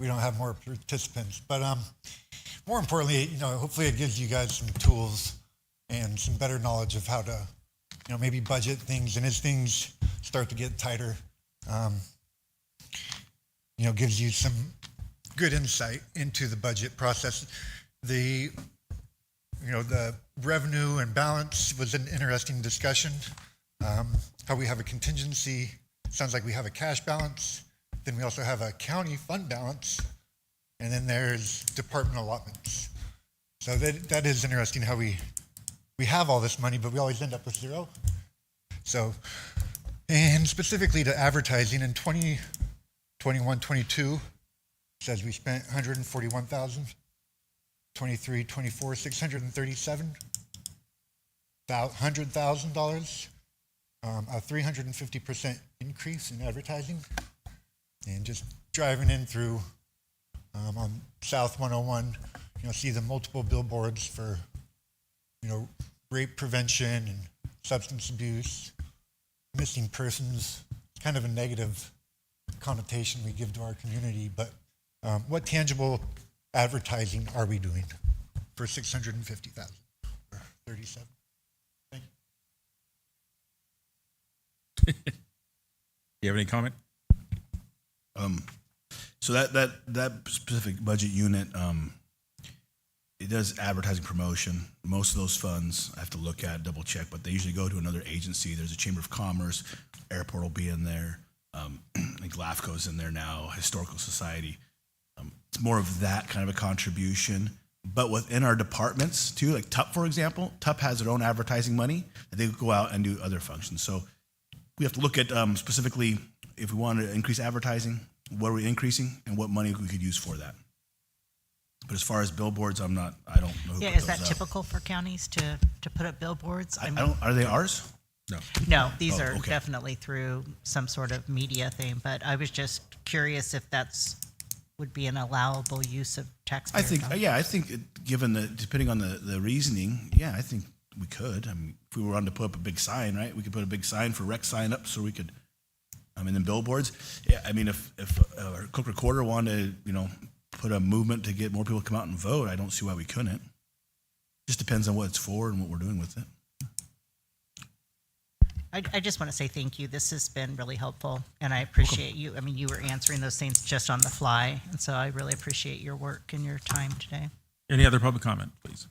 we don't have more participants. But more importantly, hopefully it gives you guys some tools and some better knowledge of how to, maybe budget things, and as things start to get tighter, gives you some good insight into the budget process. The revenue and balance was an interesting discussion. How we have a contingency, sounds like we have a cash balance, then we also have a county fund balance, and then there's department allotments. So that is interesting how we have all this money, but we always end up with zero. So, and specifically to advertising in 2021-22, says we spent $141,000, 23-24, $637,000, a 350% increase in advertising, and just driving in through on South 101, see the multiple billboards for, rape prevention and substance abuse, missing persons. It's kind of a negative connotation we give to our community, but what tangible advertising are we doing for $650,000 or 37? Thank you. You have any comment? So that specific budget unit, it does advertising promotion. Most of those funds I have to look at, double check, but they usually go to another agency. There's a Chamber of Commerce, Airport will be in there. I think LAFCO's in there now, Historical Society. It's more of that kind of a contribution. But within our departments too, like TUP, for example, TUP has their own advertising money that they go out and do other functions. So we have to look at specifically if we want to increase advertising, what are we increasing and what money we could use for that. But as far as billboards, I don't know who Yeah, put is that those up. typical for counties to put up billboards? Are they ours? No. No, these Oh, are okay. definitely through some sort of media thing, but I was just curious if would be an allowable use of taxpayer dollars. I think depending on the reasoning, I think we could. I mean, if we were on to put up a big sign, right? We could put a big sign for rec sign up so we could, and then billboards. Yeah, I mean, if our clerk recorder wanted to, put a movement to get more people to come out and vote, I don't see why we couldn't. Just depends on what it's for and what we're doing with it. I just want to say thank you. This has been really helpful, and I appreciate you. I mean, you were answering those things just on the fly, and so I really appreciate your work and your time today. Any other public comment, please?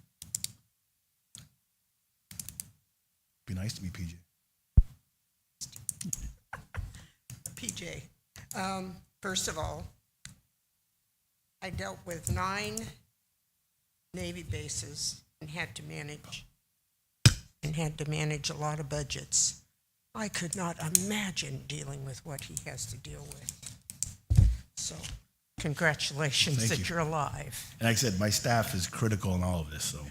Be nice to me, PJ. PJ, first of all, I dealt with 9 Navy bases and had to manage a lot of budgets. I could not imagine dealing with what he has to deal with. So, congratulations Thank that you. you're alive. And like I said, my staff is critical in all of this. So,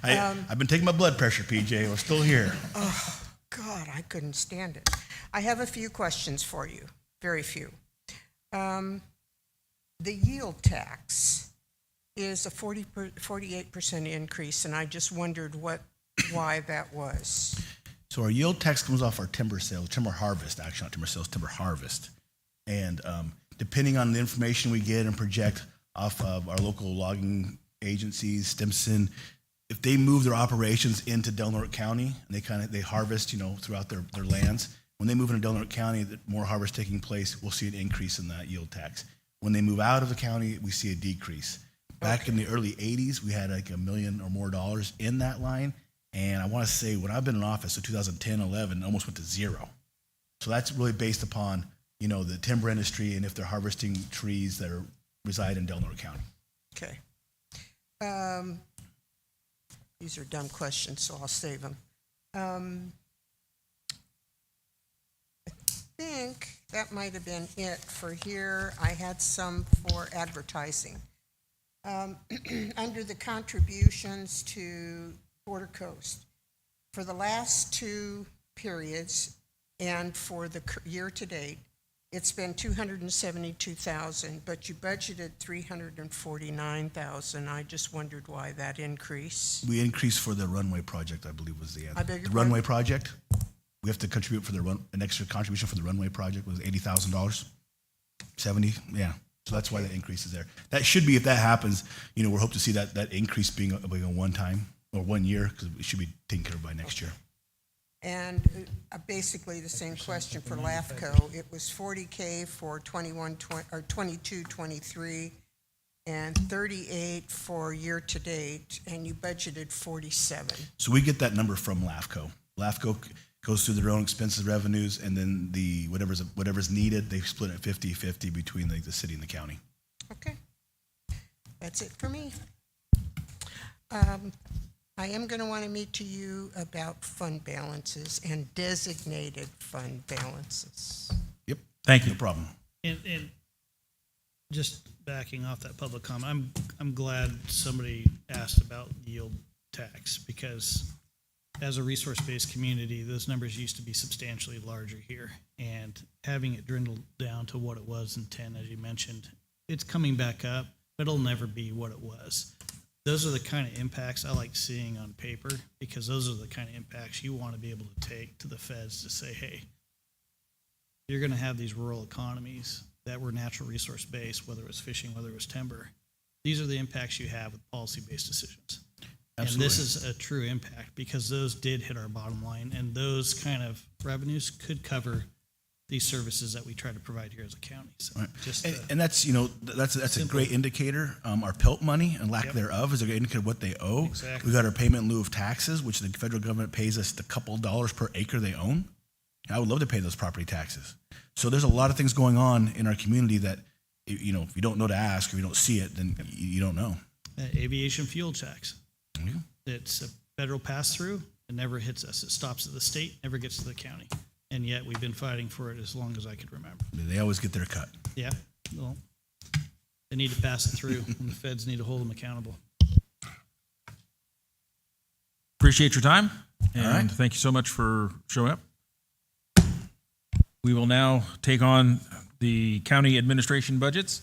I've been taking my blood pressure, PJ. We're still here. Oh, God, I couldn't stand it. I have a few questions for you, very few. The yield tax is a 48% increase, and I just wondered why that was. So our yield tax comes off our timber sales, timber harvest, actually not timber sales, timber harvest. And depending on the information we get and project off of our local logging agencies, Stimson, if they move their operations into Del Norte County, and they harvest, throughout their lands, when they move into Del Norte County, more harvest taking place, we'll see an increase in that yield tax. When they move out of the county, we see a decrease. Back in the early 80s, we had like $1 million or more in that line. And I want to say when I've been in office, so 2010, 11, almost went to zero. So that's really based upon, the timber industry and if they're harvesting trees that reside in Del Norte County. Okay. These are dumb questions, so I'll save them. I think that might have been it for here. I had some for advertising. Under the contributions to Border Coast, for the last 2 periods and for the year to date, it's been $272,000, but you budgeted $349,000. I just wondered why that increase. We increased for the runway project, I believe was the answer. I beg your The pardon? runway project, we have to contribute for an extra contribution for the runway project was $80,000. 70, yeah. So that's why that increase is there. That should be, if that happens, you know, we're hoping to see that increase being a one time or 1 year, because it should be taken care of by next year. And basically the same question for LAFCO. It was 40K for 22, 23, and 38 for year-to-date, and you budgeted 47. So we get that number from LAFCO. LAFCO goes through their own expenses, revenues, and then the whatever's needed, they split it 50-50 between the city and the county. Okay. That's it for me. I am going to want to meet to you about fund balances and designated fund balances. Yep. Thank you. No problem. And just backing off that public comment, I'm glad somebody asked about yield tax, because as a resource-based community, those numbers used to be substantially larger here. And having it dwindle down to what it was in 10, as you mentioned, it's coming back up, but it'll never be what it was. Those are the kind of impacts I like seeing on paper, because those are the kind of impacts you want to be able to take to the feds to say, hey, you're going to have these rural economies that were natural resource based, whether it was fishing, whether it was timber. These are the impacts you have with policy-based decisions. Absolutely. And this is a true impact, because those did hit our bottom line, and those kind of revenues could cover these services that we try to provide here as a county. So Right. just And that's, you know, that's a great indicator. Our PILT money and lack thereof is a great indicator of what they owe. Exactly. We got our payment in lieu of taxes, which the federal government pays us a couple dollars per acre they own. I would love to pay those property taxes. So there's a lot of things going on in our community that, you know, if you don't know to ask or you don't see it, then you don't know. aviation fuel tax. Yeah. It's a federal pass-through. It never hits us. It stops at the state, never gets to the county. And yet we've been fighting for it as long as I could remember. They always get their cut. Yeah, well, they need to pass it through, and the feds need to hold them accountable. Appreciate your time, and All right. thank you so much for showing up. We will now take on the county administration budgets.